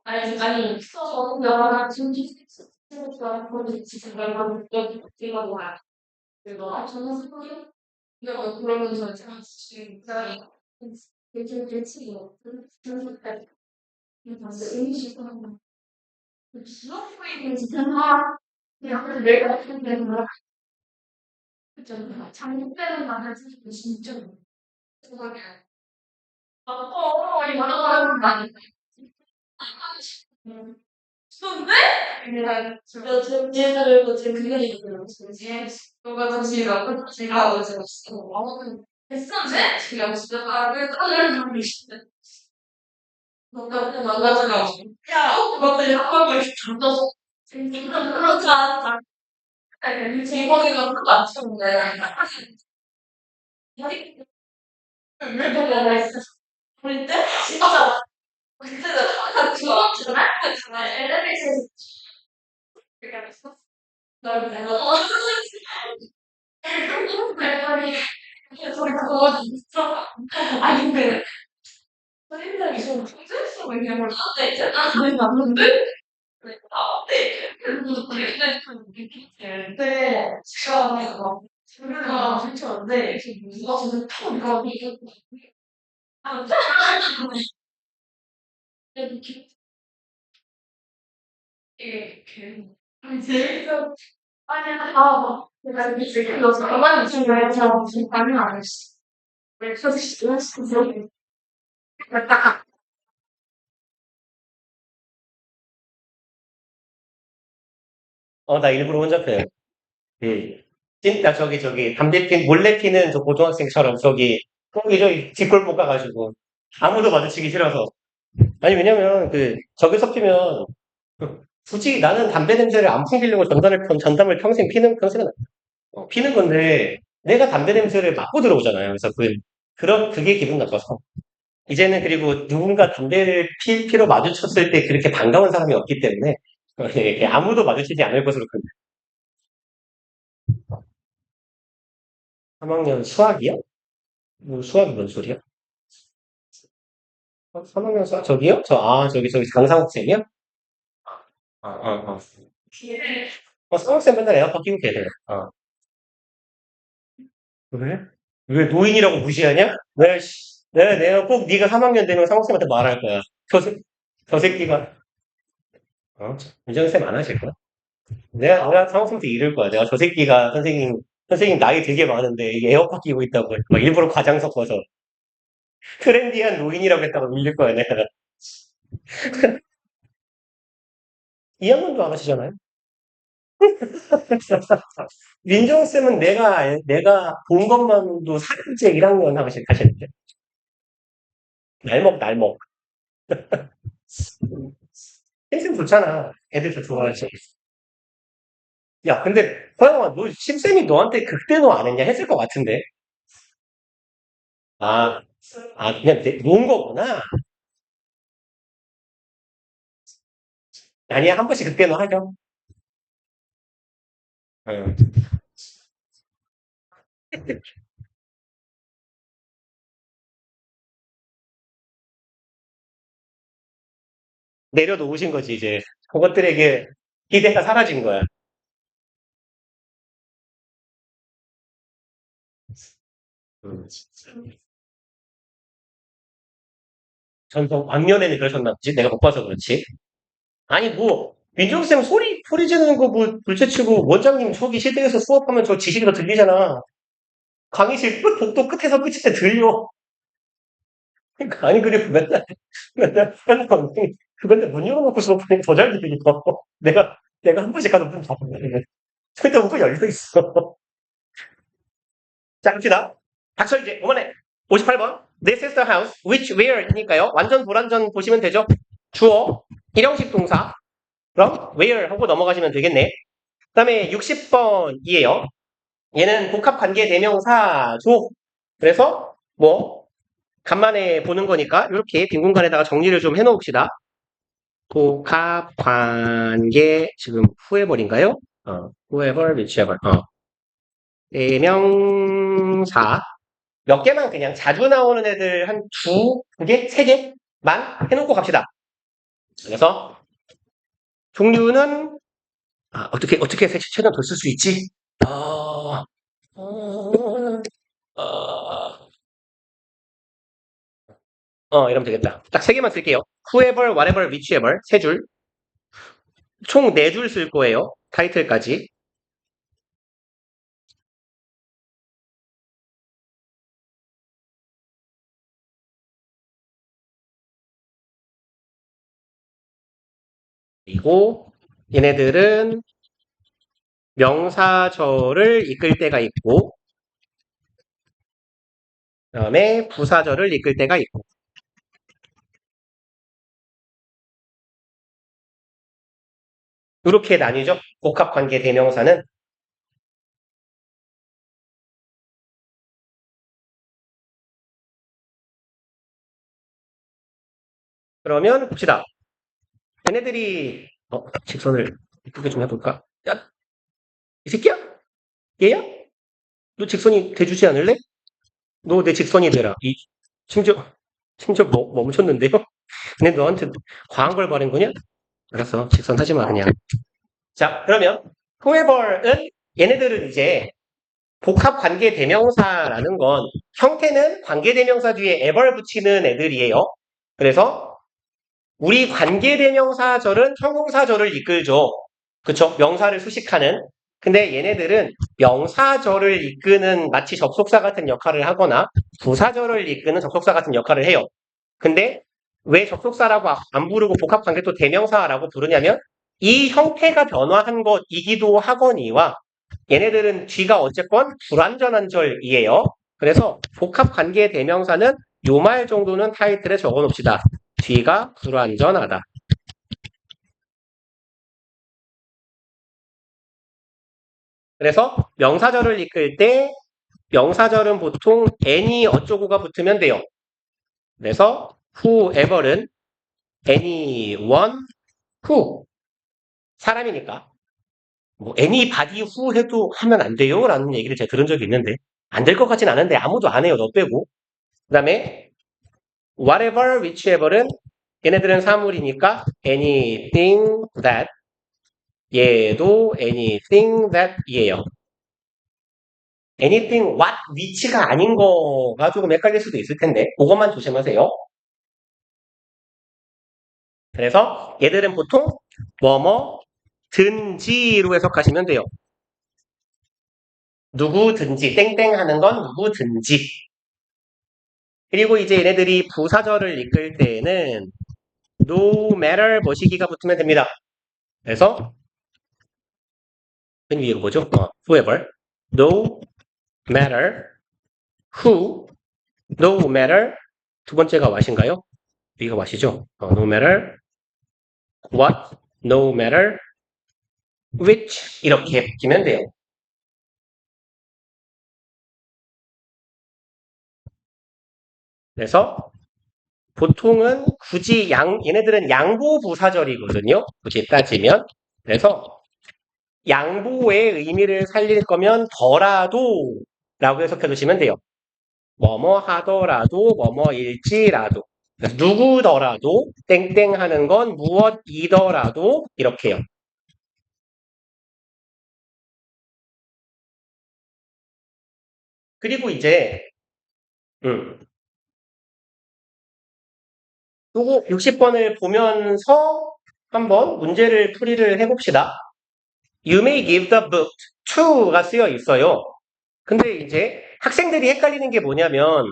아니, 저는 영화나 지금 디스크가 그런지 지금 말만 여기 이거 뭐야. 그거 저는 스포츠 이거 그러면서 제가 지금 그냥 요즘 대치고 그런 색깔 이거 음식은 기억 보이는지 생각 그냥 내가 근데 뭐라 그랬잖아. 장때는 많아지 진짜 생각해. 아니 여러 가지 많이 근데 그냥 저 정리해드리고 지금 그게 있어요. 누가 다시 나쁜 제가 어제 아무튼 했었는데 제가 진짜 나를 따르는 있는데 뭔가 망가져가지고 야 그것들이 하고 있어. 그렇지 않다. 아니 제목이가 그거 안 치는데 왜 그래? 우리 때 진짜 그때는 두 번째 날 엘리베이터에서 그게 있어. 널 내가 대박이 계속 그거 있어. 아니 근데 선생님들이 좀 통제했어 그냥 몰랐대 있잖아. 아니 맞는데? 나왔대. 그래서 그때 좀 느끼는데 제가 막 우리가 괜찮은데 누가 저는 턱 이거 이게 안 돼. 이게 아니 재밌어. 아니 내가 이게 그거 가만히 있으면 제가 무슨 반응 안 했어. 왜 그러지? 딱 나 일부러 혼자 펴요. 음. 진짜 저기 몰래 피는 저 고등학생처럼 거기 저기 뒷골목 가가지고 아무도 마주치기 싫어서. 아니 왜냐면 저기서 피면 굳이 나는 담배 냄새를 안 풍기려고 전담을 평생 평생은 피는 건데 내가 담배 냄새를 맡고 들어오잖아요. 그래서 그게 기분 나빠서. 이제는 그리고 누군가 담배를 피로 마주쳤을 때 그렇게 반가운 사람이 없기 때문에 이렇게 아무도 마주치지 않을 것으로 3학년 수학이요? 수학이 뭔 소리야? 3학년 수학 저기요? 저기 강상욱쌤이요? 어. 상욱쌤 맨날 에어컨 끼고 계세요. 왜? 왜 노인이라고 무시하냐? 내가 꼭 네가 3학년 되면 상욱쌤한테 말할 거야. 저 새끼가, 윤정쌤 안 하실 거야? 내가 상욱쌤한테 이럴 거야. 내가 저 새끼가 선생님 나이 되게 많은데 이게 에어컨 끼고 있다고 막 일부러 과장 섞어서 트렌디한 노인이라고 했다고 밀릴 거야, 내가. 2학년도 안 하시잖아요? 민정쌤은 내가 본 것만도 4년째 1학년 하시는데. 날먹. 쌤 좋잖아. 애들 도 좋아하지. 야, 근데, 서영아, 너, 심쌤이 너한테 극대 노 안 했냐? 했을 것 같은데. 아, 그냥 놓은 거구나. 아니야, 한 번씩 극대 노 하죠. 응. 내려놓으신 거지, 이제. 그것들에게 기대가 사라진 거야. 음. 전통, 왕년에는 그러셨나 보지? 내가 못 봐서 그렇지. 아니, 뭐, 민정쌤 소리 지르는 거 뭐, 둘째치고, 원장님 저기 시대에서 수업하면 저 지식이 더 들리잖아. 강의실 복도 끝에서 끝에 들려. 그러니까, 아니, 그리고 맨날, 그건데 문 열어놓고 수업하니까 더 잘 들리니까. 내가 한 번씩 가서 문 닫으면. 근데 문이 열려 있어. 자, 갑시다. 닥쳐 이제, 오만에 58번. This is the house, which where니까요. 완전 불완전 보시면 되죠. 주어, 일형식 동사. 그럼 where 하고 넘어가시면 되겠네. 그 다음에 60번이에요. 얘는 복합관계 대명사죠. 그래서 뭐 간만에 보는 거니까 이렇게 빈 공간에다가 정리를 좀 해놓읍시다. 복합관계 지금 whoever인가요? whoever, whichever. 대명사 몇 개만 그냥 자주 나오는 애들 한 두 개, 세 개만 해놓고 갑시다. 그래서 종류는 어떻게 최대한 더 쓸 수 있지? 어, 어, 어, 이러면 되겠다. 딱 세 개만 쓸게요. whoever, whatever, whichever 세 줄. 총 네 줄 쓸 거예요. 타이틀까지. 그리고 얘네들은 명사절을 이끌 때가 있고 그다음에 부사절을 이끌 때가 있고 이렇게 나뉘죠. 복합관계 대명사는. 그러면 봅시다. 얘네들이 직선을 이쁘게 좀 해볼까? 야, 이 새끼야? 얘야? 너 직선이 돼주지 않을래? 너 내 직선이 되라. 심지어 멈췄는데요? 근데 너한테 과한 걸 바른 거냐? 알았어. 직선 하지 마, 그냥. 자, 그러면 whoever은 얘네들은 이제 복합 관계 대명사라는 건 형태는 관계 대명사 뒤에 ever 붙이는 애들이에요. 그래서 우리 관계 대명사절은 형용사절을 이끌죠. 그쵸? 명사를 수식하는. 근데 얘네들은 명사절을 이끄는 마치 접속사 같은 역할을 하거나 부사절을 이끄는 접속사 같은 역할을 해요. 근데 왜 접속사라고 안 부르고 복합관계 또 대명사라고 부르냐면 이 형태가 변화한 것이기도 하거니와 얘네들은 뒤가 어쨌건 불완전한 절이에요. 그래서 복합관계 대명사는 요 말 정도는 타이틀에 적어놓읍시다. 뒤가 불완전하다. 그래서 명사절을 이끌 때 명사절은 보통 any 어쩌고가 붙으면 돼요. 그래서 whoever은 anyone who 사람이니까 뭐 anybody who 해도 하면 안 돼요 라는 얘기를 제가 들은 적이 있는데 안 될 것 같진 않은데 아무도 안 해요. 너 빼고. 그 다음에 whatever, whichever은 얘네들은 사물이니까 anything that 얘도 anything that 이에요. anything what which가 아닌 거가 조금 헷갈릴 수도 있을 텐데 그것만 조심하세요. 그래서 얘들은 보통 뭐뭐든지로 해석하시면 돼요. 누구든지 땡땡 하는 건 누구든지. 그리고 이제 얘네들이 부사절을 이끌 때에는 no matter 뭐시기가 붙으면 됩니다. 그래서 맨 위에 뭐죠? whoever, no matter who, no matter 두 번째가 what인가요? 위가 what이죠? no matter what, no matter which 이렇게 붙이면 돼요. 그래서 보통은 굳이 얘네들은 양보부사절이거든요. 굳이 따지면. 그래서 양보의 의미를 살릴 거면 더라도 라고 해석해 두시면 돼요. 뭐뭐 하더라도 뭐뭐일지라도 누구더라도 땡땡 하는 건 무엇이더라도 이렇게요. 그리고 이제 요거 60번을 보면서 한번 문제를 풀이를 해봅시다. You may give the book to가 쓰여 있어요. 근데 이제 학생들이 헷갈리는 게 뭐냐면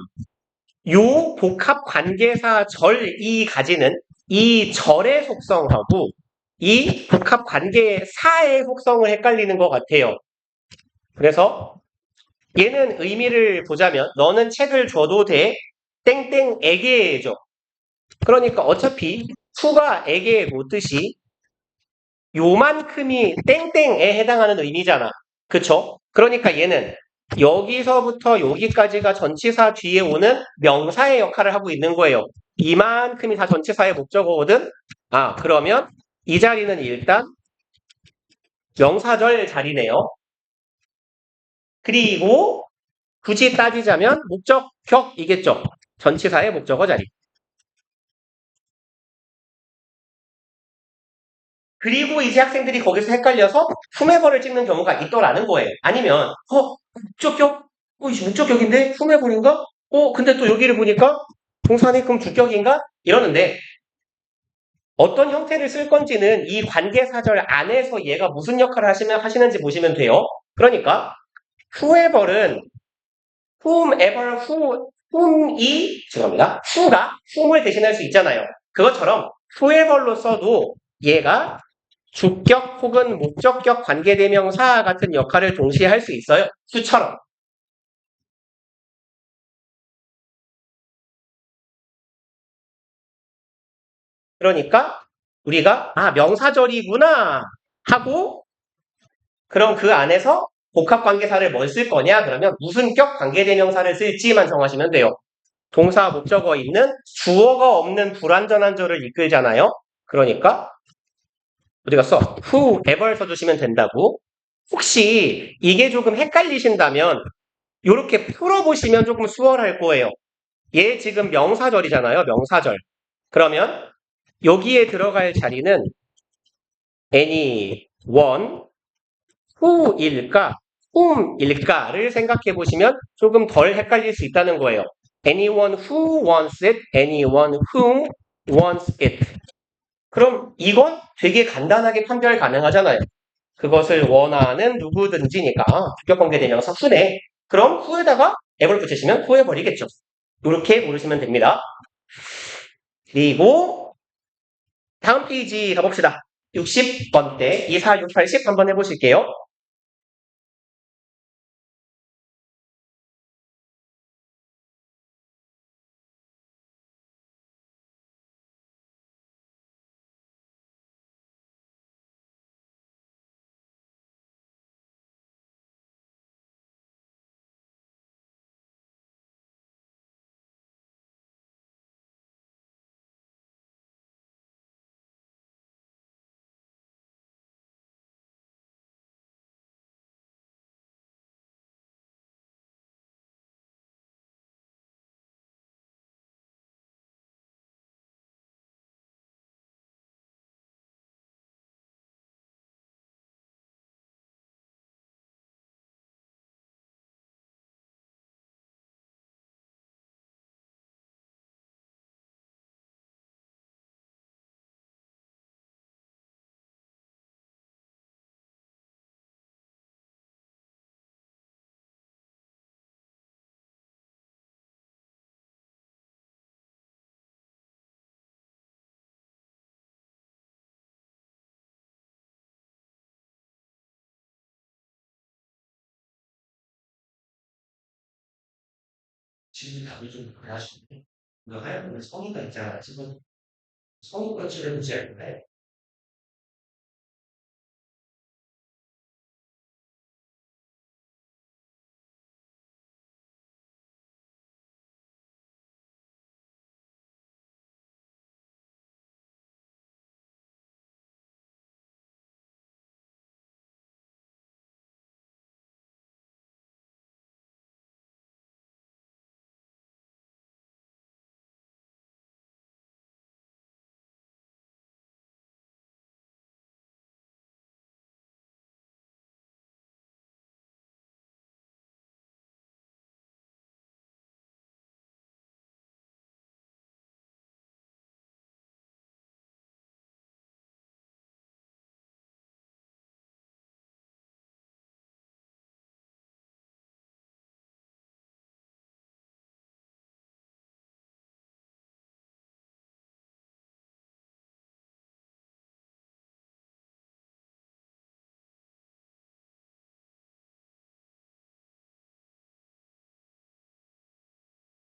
요 복합 관계사 절이 가지는 이 절의 속성하고 이 복합 관계사의 속성을 헷갈리는 것 같아요. 그래서 얘는 의미를 보자면 너는 책을 줘도 돼 땡땡에게죠. 그러니까 어차피 to가 에게 못 뜻이 요만큼이 땡땡에 해당하는 의미잖아. 그쵸? 그러니까 얘는 여기서부터 여기까지가 전치사 뒤에 오는 명사의 역할을 하고 있는 거예요. 이만큼이 다 전치사의 목적어거든? 아, 그러면 이 자리는 일단 명사절 자리네요. 그리고 굳이 따지자면 목적격이겠죠. 전치사의 목적어 자리. 그리고 이제 학생들이 거기서 헷갈려서 후메버를 찍는 경우가 있더라는 거예요. 아니면 목적격? 이씨 목적격인데 후메버인가? 근데 또 여기를 보니까 동사네 그럼 주격인가? 이러는데 어떤 형태를 쓸 건지는 이 관계사절 안에서 얘가 무슨 역할을 하시는지 보시면 돼요. 그러니까 whoever은 whomever, 죄송합니다. who가 whom을 대신할 수 있잖아요. 그것처럼 whoever로 써도 얘가 주격 혹은 목적격 관계대명사 같은 역할을 동시에 할 수 있어요. 수처럼. 그러니까 우리가 명사절이구나 하고 그럼 그 안에서 복합관계사를 뭘 쓸 거냐? 그러면 무슨 격 관계대명사를 쓸지만 정하시면 돼요. 동사 목적어 있는 주어가 없는 불완전한 절을 이끌잖아요. 그러니까 어디 갔어? whoever 써주시면 된다고. 혹시 이게 조금 헷갈리신다면 이렇게 풀어보시면 조금 수월할 거예요. 얘 지금 명사절이잖아요. 명사절. 그러면 여기에 들어갈 자리는 anyone, who일까, whom일까를 생각해 보시면 조금 덜 헷갈릴 수 있다는 거예요. anyone who wants it, anyone whom wants it. 그럼 이건 되게 간단하게 판별 가능하잖아요. 그것을 원하는 누구든지니까 주격관계대명사 who네. 그럼 who에다가 앱을 붙이시면 who해버리겠죠. 이렇게 고르시면 됩니다. 그리고 다음 페이지 가봅시다. 60번대 2, 4, 6, 8, 10 한번 해보실게요. 지금 답을 좀 그려하시는데 너 하얀 성의가 있잖아. 지금 성의가 칠해보지 않을래?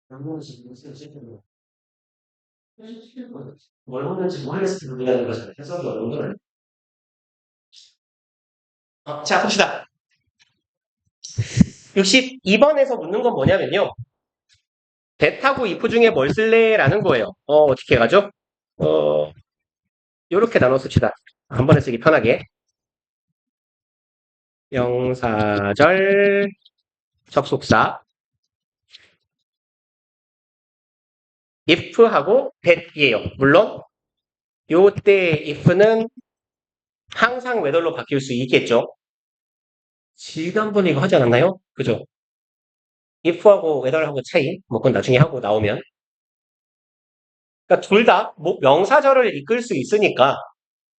그런 지금 실제로 뭘 보는지 모르겠을 때 놀라는 거잖아요. 해석이 어려운 걸. 자, 봅시다. 62번에서 묻는 건 뭐냐면요. that하고 if 중에 뭘 쓸래? 라는 거예요. 어떻게 가죠? 요렇게 나눠 씁시다. 한 번에 쓰기 편하게. 명사절, 접속사, if하고 that이에요. 물론 요때 if는 항상 whether로 바뀔 수 있겠죠. 지난번에 이거 하지 않았나요? 그죠? if하고 whether하고 차이, 뭐 그건 나중에 하고 나오면. 그러니까 둘 다 명사절을 이끌 수 있으니까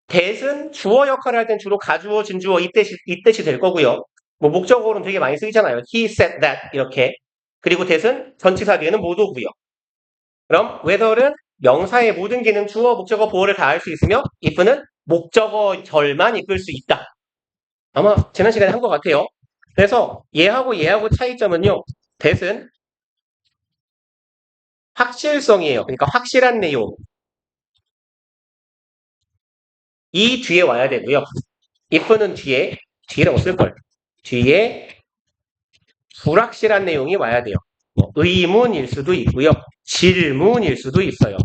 that은 주어 역할을 할 땐 주로 가주어, 진주어 이 뜻이 될 거고요. 뭐 목적어로는 되게 많이 쓰이잖아요. He said that 이렇게. 그리고 that은 전치사 뒤에는 못 오고요. 그럼 whether은 명사의 모든 기능 주어, 목적어, 보어를 다 할 수 있으며 if는 목적어절만 이끌 수 있다. 아마 지난 시간에 한 것 같아요. 그래서 얘하고 차이점은요. that은 확실성이에요. 그러니까 확실한 내용. 이 뒤에 와야 되고요. if는 뒤에라고 쓸걸. 뒤에 불확실한 내용이 와야 돼요. 뭐 의문일 수도 있고요. 질문일 수도 있어요.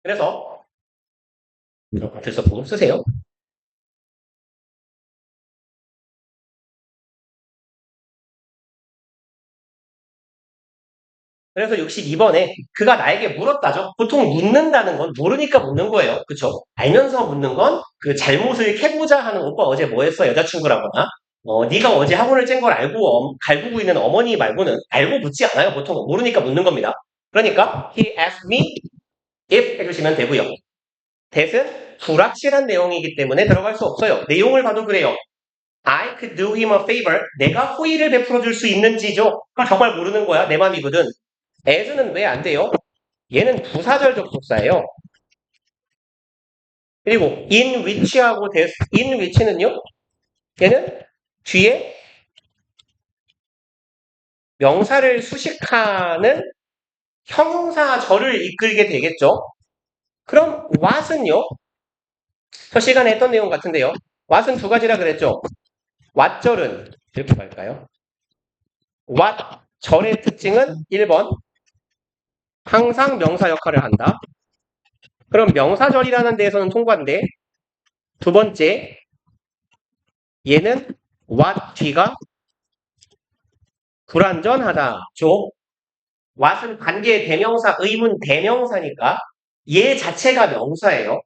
그래서 들썩 쓰세요. 그래서 62번에 그가 나에게 물었다죠. 보통 묻는다는 건 모르니까 묻는 거예요. 그쵸? 알면서 묻는 건 그 잘못을 캐고자 하는 오빠 어제 뭐 했어? 여자친구라거나 네가 어제 학원을 짠 걸 알고 갈구고 있는 어머니 말고는 알고 묻지 않아요. 보통 모르니까 묻는 겁니다. 그러니까 he asked me if 해주시면 되고요. that은 불확실한 내용이기 때문에 들어갈 수 없어요. 내용을 봐도 그래요. I could do him a favor. 내가 호의를 베풀어 줄 수 있는지죠. 그걸 정말 모르는 거야. 내 맘이거든. as는 왜 안 돼요? 얘는 부사절 접속사예요. 그리고 in which하고 in which는요. 얘는 뒤에 명사를 수식하는 형용사절을 이끌게 되겠죠. 그럼 what은요? 저 시간에 했던 내용 같은데요. what은 두 가지라 그랬죠. what절은 이렇게 갈까요? what 절의 특징은 1번 항상 명사 역할을 한다. 그럼 명사절이라는 데에서는 통과인데 두 번째 얘는 what 뒤가 불완전하다죠. what은 관계 대명사, 의문 대명사니까 얘 자체가 명사예요.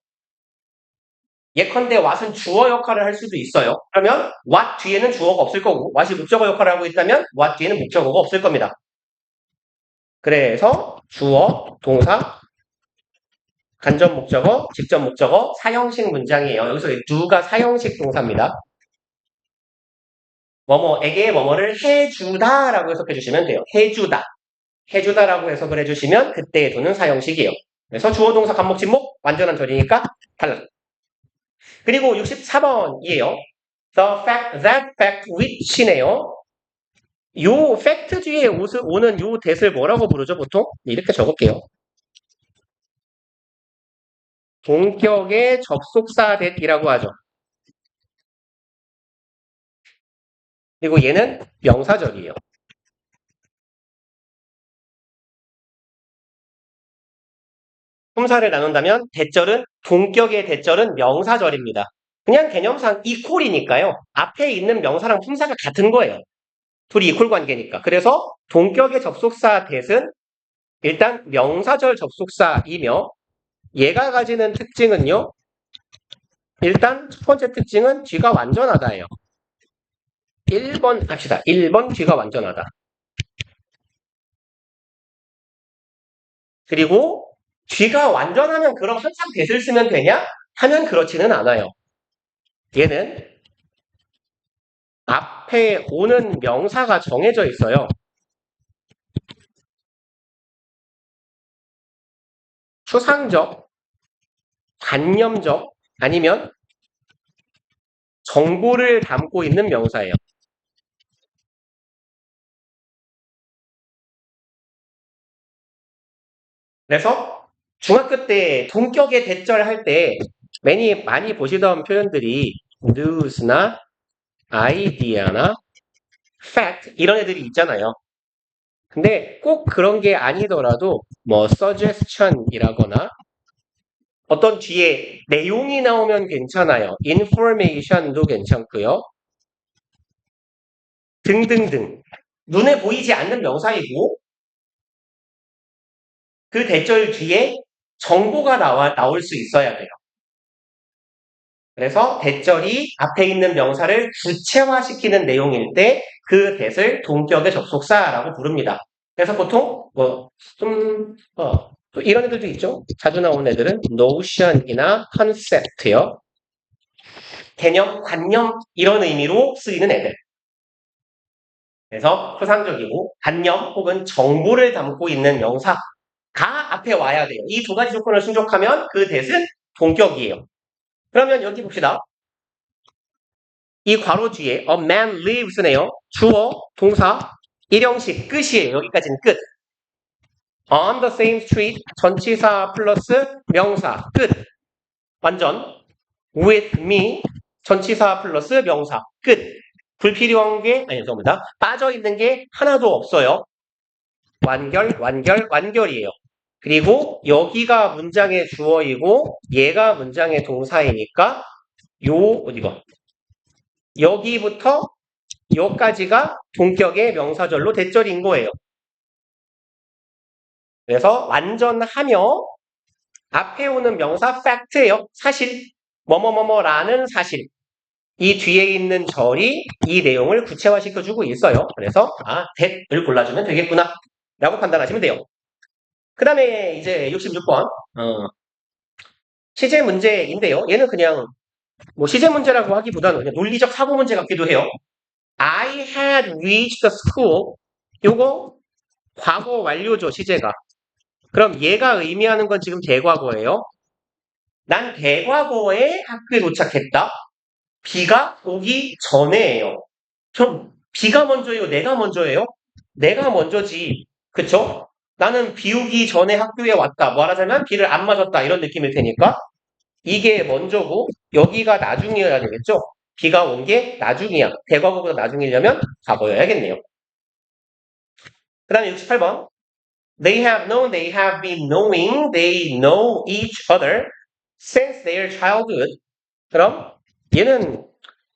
예컨대 what은 주어 역할을 할 수도 있어요. 그러면 what 뒤에는 주어가 없을 거고 what이 목적어 역할을 하고 있다면 what 뒤에는 목적어가 없을 겁니다. 그래서 주어, 동사, 간접 목적어, 직접 목적어, 사형식 문장이에요. 여기서 do가 사형식 동사입니다. 뭐뭐에게 뭐뭐를 해주다라고 해석해 주시면 돼요. 해주다. 해주다라고 해석을 해주시면 그때의 do는 사형식이에요. 그래서 주어, 동사, 간목, 진목 완전한 절이니까 달라. 그리고 64번이에요. The fact, that fact, which네요. 요 fact 뒤에 오는 요 that을 뭐라고 부르죠, 보통? 이렇게 적을게요. 동격의 접속사 that이라고 하죠. 그리고 얘는 명사절이에요. 품사를 나눈다면 대절은 동격의 대절은 명사절입니다. 그냥 개념상 이퀄이니까요. 앞에 있는 명사랑 품사가 같은 거예요. 둘이 이퀄 관계니까. 그래서 동격의 접속사 that은 일단 명사절 접속사이며 얘가 가지는 특징은요. 일단 첫 번째 특징은 뒤가 완전하다예요. 1번 갑시다. 1번 뒤가 완전하다. 그리고 뒤가 완전하면 그럼 항상 that을 쓰면 되냐? 하면 그렇지는 않아요. 얘는 앞에 오는 명사가 정해져 있어요. 추상적, 관념적, 아니면 정보를 담고 있는 명사예요. 그래서 중학교 때 동격의 대절 할 때 많이 보시던 표현들이 news나 idea나 fact 이런 애들이 있잖아요. 근데 꼭 그런 게 아니더라도 뭐 suggestion이라거나 어떤 뒤에 내용이 나오면 괜찮아요. information도 괜찮고요. 등등등. 눈에 보이지 않는 명사이고 그 대절 뒤에 정보가 나올 수 있어야 돼요. 그래서 대절이 앞에 있는 명사를 구체화시키는 내용일 때 그 대를 동격의 접속사라고 부릅니다. 그래서 보통 또 이런 애들도 있죠. 자주 나오는 애들은 notion이나 concept요. 개념, 관념 이런 의미로 쓰이는 애들. 그래서 표상적이고 관념 혹은 정보를 담고 있는 명사가 앞에 와야 돼요. 이 두 가지 조건을 충족하면 그 대은 동격이에요. 그러면 여기 봅시다. 이 괄호 뒤에 a man lives네요. 주어, 동사, 일형식 끝이에요. 여기까지는 끝. on the same street 전치사 플러스 명사 끝. 완전 with me 전치사 플러스 명사 끝. 불필요한 게 죄송합니다. 빠져 있는 게 하나도 없어요. 완결이에요. 그리고 여기가 문장의 주어이고 얘가 문장의 동사이니까 어디가 여기부터 여기까지가 동격의 명사절로 대절인 거예요. 그래서 완전하며 앞에 오는 명사 fact예요. 사실 뭐뭐뭐뭐라는 사실. 이 뒤에 있는 절이 이 내용을 구체화시켜주고 있어요. 그래서 that을 골라주면 되겠구나 라고 판단하시면 돼요. 그 다음에 이제 66번 시제 문제인데요. 얘는 그냥 뭐 시제 문제라고 하기보다는 그냥 논리적 사고 문제 같기도 해요. I had reached the school. 요거 과거 완료죠, 시제가. 그럼 얘가 의미하는 건 지금 대과거예요. 난 대과거에 학교에 도착했다. 비가 오기 전에예요. 그럼 비가 먼저예요? 내가 먼저예요? 내가 먼저지. 그쵸? 나는 비 오기 전에 학교에 왔다. 말하자면 비를 안 맞았다. 이런 느낌일 테니까 이게 먼저고 여기가 나중이어야 되겠죠? 비가 온 게 나중이야. 대과거보다 나중이려면 과거여야겠네요. 그 다음에 68번. They have known, they have been knowing, they know each other since their childhood. 그럼 얘는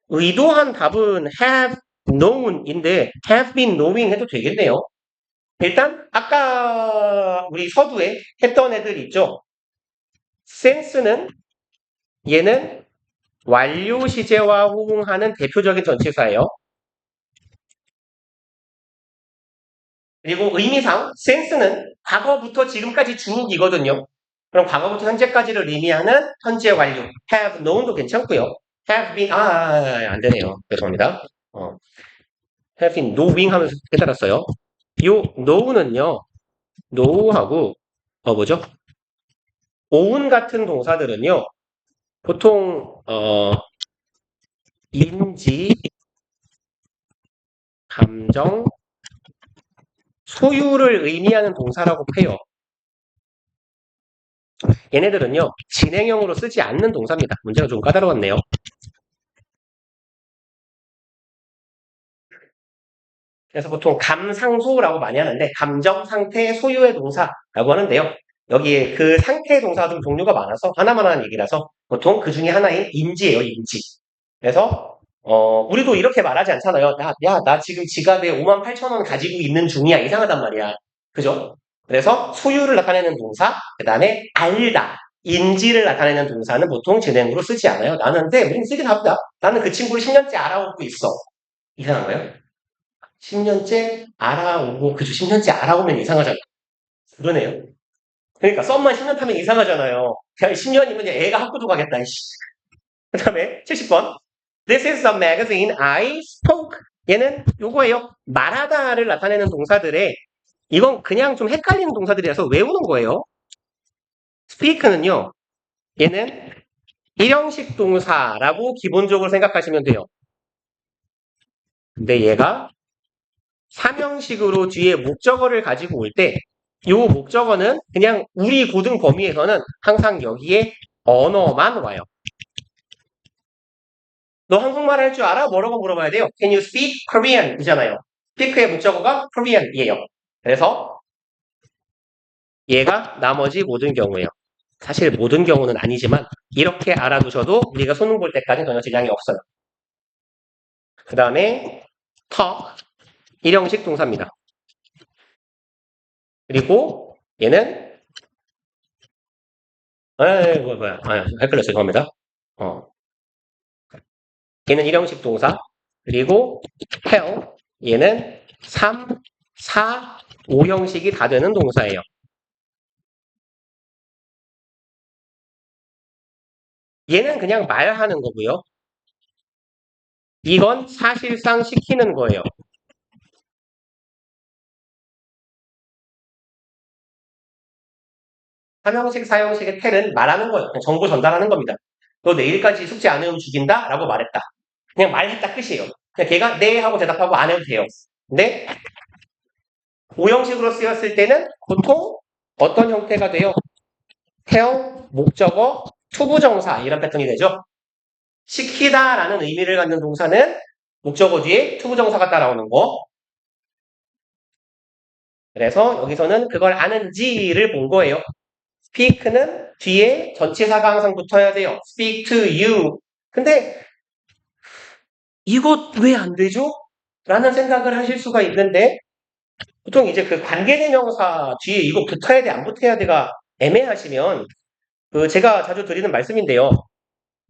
의도한 답은 have known인데 have been knowing 해도 되겠네요. 일단 아까 우리 서두에 했던 애들 있죠. since는 얘는 완료 시제와 호응하는 대표적인 전치사예요. 그리고 의미상 since는 과거부터 지금까지 중국이거든요. 그럼 과거부터 현재까지를 의미하는 현재 완료. have known도 괜찮고요. have been 안 되네요. 죄송합니다. have been knowing 하면서 깨달았어요. 요 know는요. know하고 뭐죠? own 같은 동사들은요. 보통 인지, 감정, 소유를 의미하는 동사라고 해요. 얘네들은요. 진행형으로 쓰지 않는 동사입니다. 문제가 좀 까다로웠네요. 그래서 보통 감상소라고 많이 하는데 감정, 상태, 소유의 동사라고 하는데요. 여기에 그 상태의 동사가 좀 종류가 많아서 하나만 하는 얘기라서 보통 그 중에 하나인 인지예요. 인지. 그래서 우리도 이렇게 말하지 않잖아요. 나 지금 지갑에 58,000원 가지고 있는 중이야. 이상하단 말이야. 그죠? 그래서 소유를 나타내는 동사, 그 다음에 알다, 인지를 나타내는 동사는 보통 진행으로 쓰지 않아요. 나는데 우린 쓰긴 합니다. 나는 그 친구를 10년째 알아오고 있어. 이상한가요? 10년째 알아오고, 그죠? 10년째 알아오면 이상하잖아. 그러네요. 그러니까 썸만 10년 타면 이상하잖아요. 그냥 10년이면 애가 학교도 가겠다. 그 다음에 70번. This is a magazine I spoke. 얘는 요거예요. 말하다를 나타내는 동사들에 이건 그냥 좀 헷갈리는 동사들이라서 외우는 거예요. speak는요. 얘는 일형식 동사라고 기본적으로 생각하시면 돼요. 근데 얘가 3형식으로 뒤에 목적어를 가지고 올 때, 이 목적어는 그냥 우리 고등 범위에서는 항상 여기에 언어만 와요. 너 한국말 할 줄 알아? 뭐라고 물어봐야 돼요? Can you speak Korean? 이잖아요. speak의 목적어가 Korean이에요. 그래서 얘가 나머지 모든 경우예요. 사실 모든 경우는 아니지만 이렇게 알아두셔도 우리가 수능 볼 때까지 전혀 지장이 없어요. 그 다음에 talk, 일형식 동사입니다. 그리고 얘는 헷갈렸어요. 죄송합니다. 얘는 일형식 동사. 그리고 tell, 얘는 3, 4, 5형식이 다 되는 동사예요. 얘는 그냥 말하는 거고요. 이건 사실상 시키는 거예요. 3형식, 4형식의 텔은 말하는 거예요. 그냥 정보 전달하는 겁니다. 너 내일까지 숙제 안 해오면 죽인다? 라고 말했다. 그냥 말했다 끝이에요. 그냥 걔가 네 하고 대답하고 안 해도 돼요. 근데 5형식으로 쓰였을 때는 보통 어떤 형태가 돼요? tell, 목적어, 투부정사 이런 패턴이 되죠. 시키다라는 의미를 갖는 동사는 목적어 뒤에 투부정사가 따라오는 거. 그래서 여기서는 그걸 아는지를 본 거예요. speak는 뒤에 전치사가 항상 붙어야 돼요. speak to you. 근데 이것 왜 안 되죠? 라는 생각을 하실 수가 있는데 보통 이제 그 관계대명사 뒤에 이거 붙어야 돼, 안 붙어야 돼가 애매하시면 그 제가 자주 드리는 말씀인데요.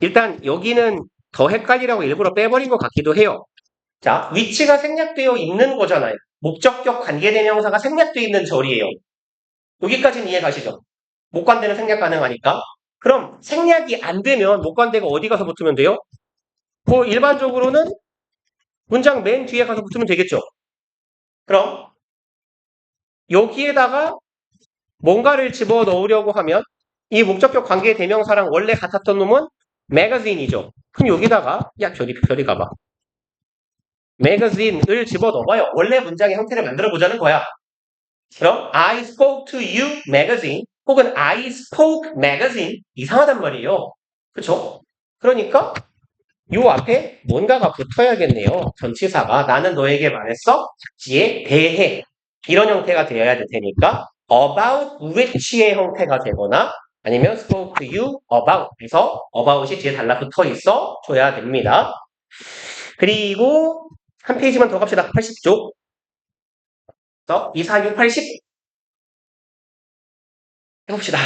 일단 여기는 더 헷갈리라고 일부러 빼버린 것 같기도 해요. 자, 위치가 생략되어 있는 거잖아요. 목적격 관계대명사가 생략되어 있는 절이에요. 여기까지는 이해 가시죠? 목관대는 생략 가능하니까. 그럼 생략이 안 되면 목관대가 어디 가서 붙으면 돼요? 뭐 일반적으로는 문장 맨 뒤에 가서 붙으면 되겠죠. 그럼 여기에다가 뭔가를 집어 넣으려고 하면 이 목적격 관계 대명사랑 원래 같았던 놈은 magazine이죠. 그럼 여기다가 야 별이 가봐. magazine을 집어 넣어봐요. 원래 문장의 형태를 만들어 보자는 거야. 그럼 I spoke to you magazine 혹은 I spoke magazine 이상하단 말이에요. 그쵸? 그러니까 요 앞에 뭔가가 붙어야겠네요. 전치사가 나는 너에게 말했어. 지에 대해 이런 형태가 되어야 될 테니까 about which의 형태가 되거나 아니면 spoke to you about 해서 about이 뒤에 달라붙어 있어 줘야 됩니다. 그리고 한 페이지만 더 갑시다. 80쪽. 2, 4, 6, 80 해봅시다.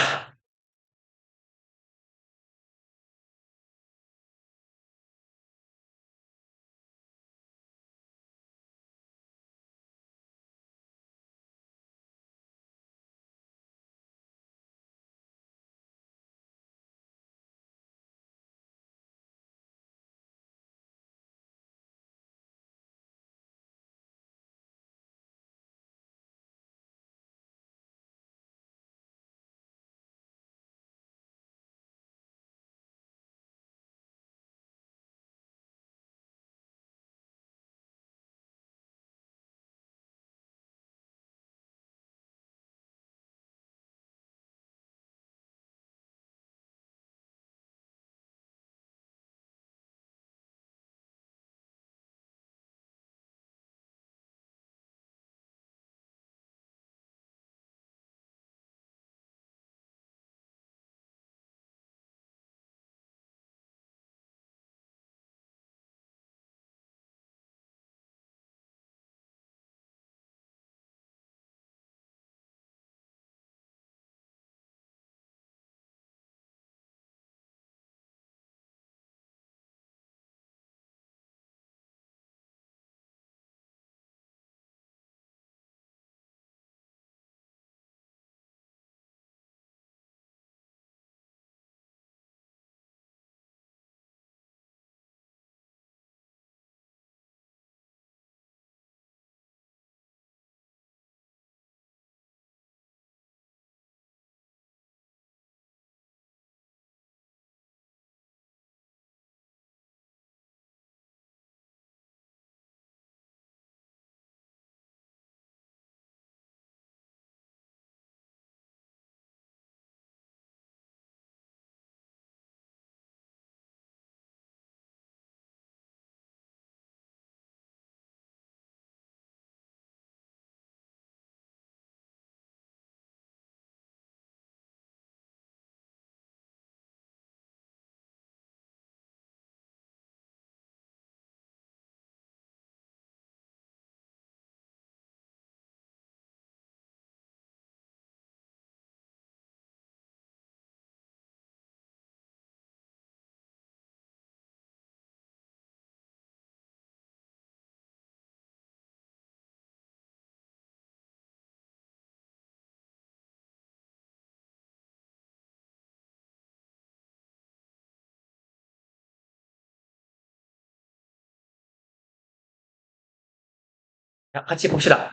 자, 같이 봅시다.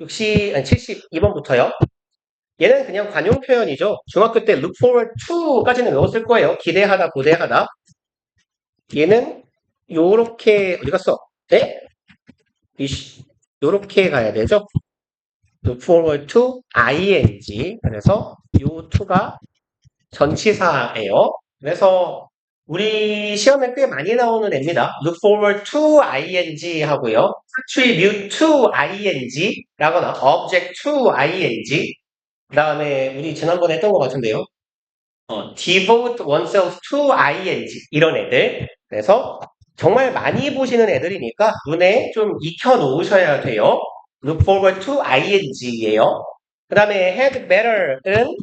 72번부터요. 얘는 그냥 관용 표현이죠. 중학교 때 look forward to까지는 외웠을 거예요. 기대하다, 고대하다. 얘는 요렇게 어디 갔어? 네? 요렇게 가야 되죠. look forward to ing. 그래서 요 to가 전치사예요. 그래서 우리 시험에 꽤 많이 나오는 애입니다. look forward to ing 하고요. attribute to ing 라거나 object to ing. 그 다음에 우리 지난번에 했던 것 같은데요. devote oneself to ing 이런 애들. 그래서 정말 많이 보시는 애들이니까 눈에 좀 익혀 놓으셔야 돼요. look forward to ing예요. 그 다음에 had better은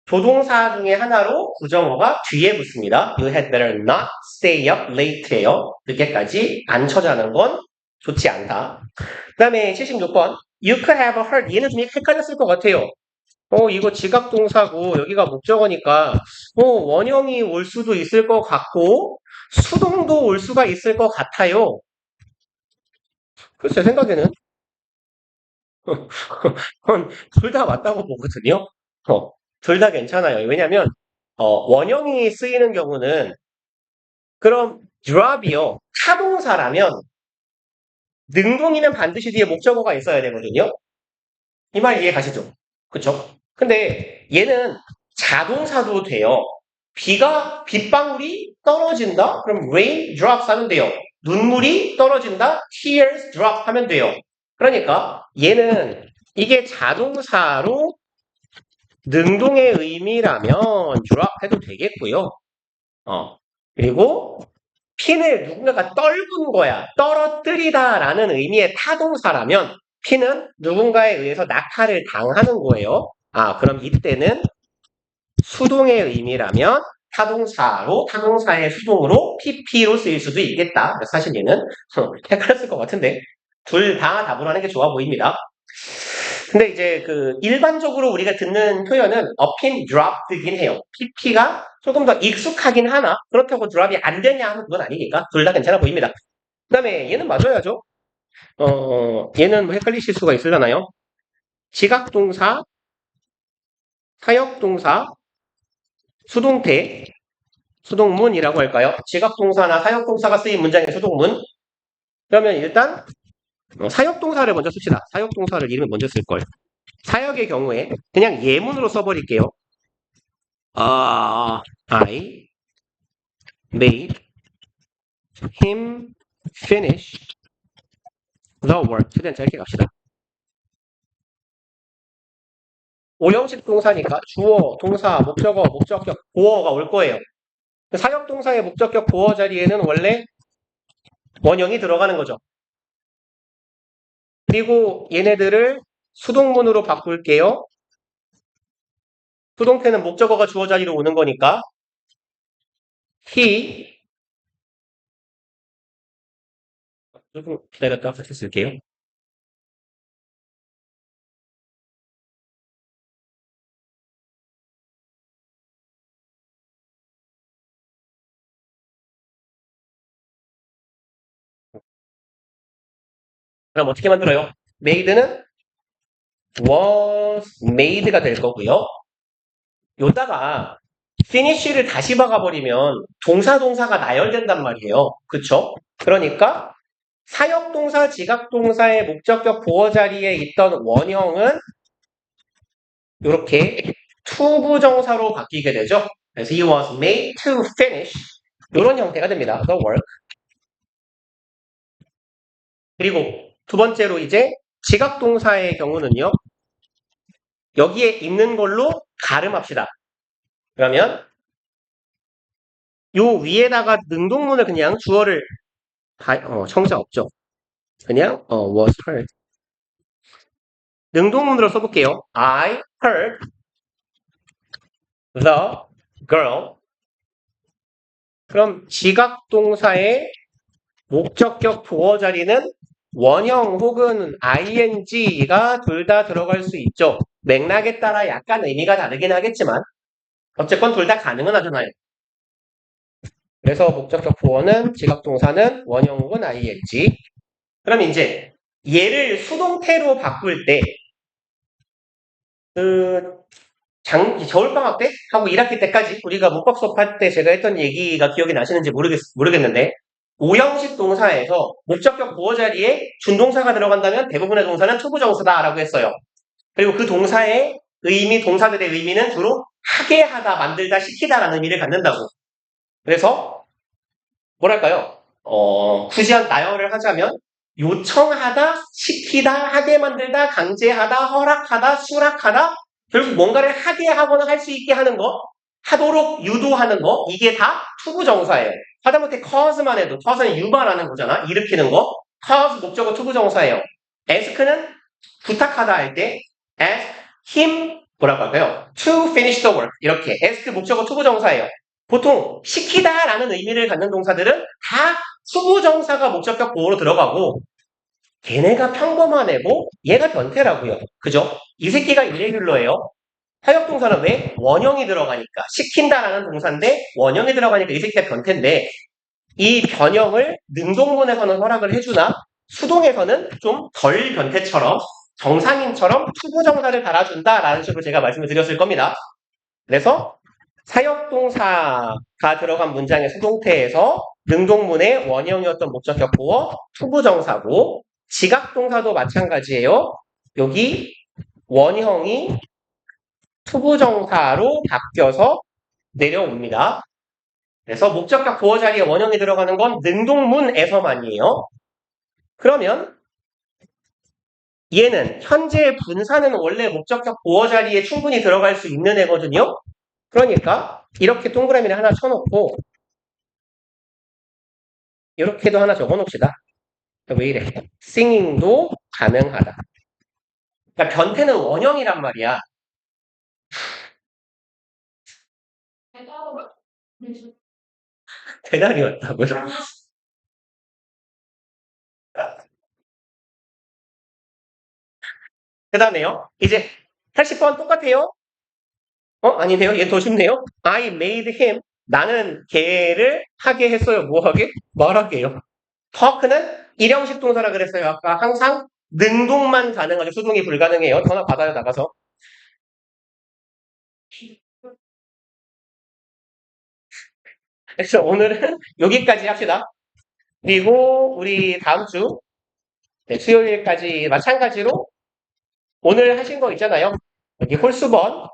조동사 중에 하나로 부정어가 뒤에 붙습니다. You had better not stay up late예요. 늦게까지 안 쳐자는 건 좋지 않다. 그 다음에 76번 You could have heard 얘는 좀 헷갈렸을 것 같아요. 이거 지각동사고 여기가 목적어니까 원형이 올 수도 있을 것 같고 수동도 올 수가 있을 것 같아요. 글쎄 생각에는 둘 다 맞다고 보거든요. 둘 다 괜찮아요. 왜냐면 원형이 쓰이는 경우는 그럼 drop이요. 타동사라면 능동이면 반드시 뒤에 목적어가 있어야 되거든요. 이 말 이해 가시죠? 그쵸? 근데 얘는 자동사도 돼요. 빗방울이 떨어진다? 그럼 rain drops 하면 돼요. 눈물이 떨어진다? tears drop 하면 돼요. 그러니까 얘는 이게 자동사로 능동의 의미라면 drop 해도 되겠고요. 그리고 핀을 누군가가 떨군 거야. 떨어뜨리다 라는 의미의 타동사라면 핀은 누군가에 의해서 낙하를 당하는 거예요. 그럼 이때는 수동의 의미라면 타동사의 수동으로 pp로 쓰일 수도 있겠다. 사실 얘는 헷갈렸을 것 같은데 둘 다 답으로 하는 게 좋아 보입니다. 근데 이제 일반적으로 우리가 듣는 표현은 up인 drop이긴 해요. pp가 조금 더 익숙하긴 하나 그렇다고 drop이 안 되냐 하는 건 아니니까 둘 다 괜찮아 보입니다. 그 다음에 얘는 맞아야죠. 얘는 뭐 헷갈리실 수가 있으려나요? 지각동사, 사역동사, 수동태, 수동문이라고 할까요? 지각동사나 사역동사가 쓰인 문장의 수동문. 그러면 일단 사역동사를 먼저 씁시다. 사역동사를 이름을 먼저 쓸 걸. 사역의 경우에 그냥 예문으로 써버릴게요. I made him finish the work. 최대한 짧게 갑시다. 오형식 동사니까 주어, 동사, 목적어, 목적격, 보어가 올 거예요. 사역동사의 목적격 보어 자리에는 원래 원형이 들어가는 거죠. 그리고 얘네들을 수동문으로 바꿀게요. 수동태는 목적어가 주어 자리로 오는 거니까 he 조금 기다렸다 다시 쓸게요. 그럼 어떻게 만들어요? made는 was made가 될 거고요. 요다가 finish를 다시 박아버리면 동사가 나열된단 말이에요. 그쵸? 그러니까 사역동사, 지각동사의 목적격 보어 자리에 있던 원형은 이렇게 투부정사로 바뀌게 되죠. 그래서 he was made to finish 이런 형태가 됩니다. the work. 그리고 두 번째로 이제 지각동사의 경우는요. 여기에 있는 걸로 가름합시다. 그러면 요 위에다가 능동문을 그냥 주어를 청자 없죠. 그냥 was heard. 능동문으로 써볼게요. I heard the girl. 그럼 지각동사의 목적격 보어 자리는 원형 혹은 ing가 둘 다 들어갈 수 있죠. 맥락에 따라 약간 의미가 다르긴 하겠지만 어쨌건 둘 다 가능은 하잖아요. 그래서 목적격 보어는 지각동사는 원형 혹은 ing. 그럼 이제 얘를 수동태로 바꿀 때, 그, 겨울방학 때? 하고 1학기 때까지 우리가 문법 수업할 때 제가 했던 얘기가 기억이 나시는지 모르겠는데, 오형식 동사에서 목적격 보어 자리에 준동사가 들어간다면 대부분의 동사는 투부정사다라고 했어요. 그리고 그 동사의 동사들의 의미는 주로 하게 하다, 만들다, 시키다라는 의미를 갖는다고. 그래서 뭐랄까요? 굳이 나열을 하자면 요청하다, 시키다, 하게 만들다, 강제하다, 허락하다, 수락하다, 결국 뭔가를 하게 하거나 할 수 있게 하는 거, 하도록 유도하는 거, 이게 다 투부정사예요. 하다못해 cause만 해도 cause는 유발하는 거잖아. 일으키는 거. cause 목적어 투부정사예요. ask는 부탁하다 할 때 ask him 뭐라고 할까요? to finish the work 이렇게 ask 목적어 투부정사예요. 보통 시키다라는 의미를 갖는 동사들은 다 투부정사가 목적격 보호로 들어가고 걔네가 평범한 애고 얘가 변태라고요. 그죠? 이 새끼가 irregular예요. 사역동사는 왜? 원형이 들어가니까. 시킨다라는 동사인데 원형이 들어가니까 이 새끼가 변태인데 이 변형을 능동문에서는 허락을 해주나 수동에서는 좀 덜 변태처럼 정상인처럼 투부정사를 달아준다라는 식으로 제가 말씀을 드렸을 겁니다. 그래서 사역동사가 들어간 문장의 수동태에서 능동문의 원형이었던 목적격 보어 투부정사고 지각동사도 마찬가지예요. 여기 원형이 투부정사로 바뀌어서 내려옵니다. 그래서 목적격 보어 자리에 원형이 들어가는 건 능동문에서만이에요. 그러면 얘는 현재 분사는 원래 목적격 보어 자리에 충분히 들어갈 수 있는 애거든요. 그러니까 이렇게 동그라미를 하나 쳐놓고 이렇게도 하나 적어놓읍시다. 왜 이래? singing도 가능하다. 그러니까 변태는 원형이란 말이야. 대단히 왔다고요? 그 다음에요. 이제 80번 똑같아요. 아니네요. 얘 더 쉽네요. I made him. 나는 걔를 하게 했어요. 뭐 하게? 말하게요. talk는 일형식 동사라 그랬어요. 아까 항상 능동만 가능하죠. 수동이 불가능해요. 전화 받아요. 나가서. 그래서 오늘은 여기까지 합시다. 그리고 우리 다음 주 수요일까지 마찬가지로 오늘 하신 거 있잖아요. 여기 홀수번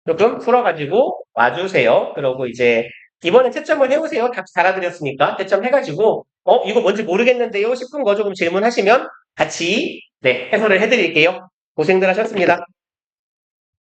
조금 풀어가지고 와주세요. 그러고 이제 이번엔 채점을 해오세요. 다 달아드렸으니까 채점 해가지고 이거 뭔지 모르겠는데요 싶은 거 조금 질문하시면 같이 해설을 해드릴게요. 고생들 하셨습니다.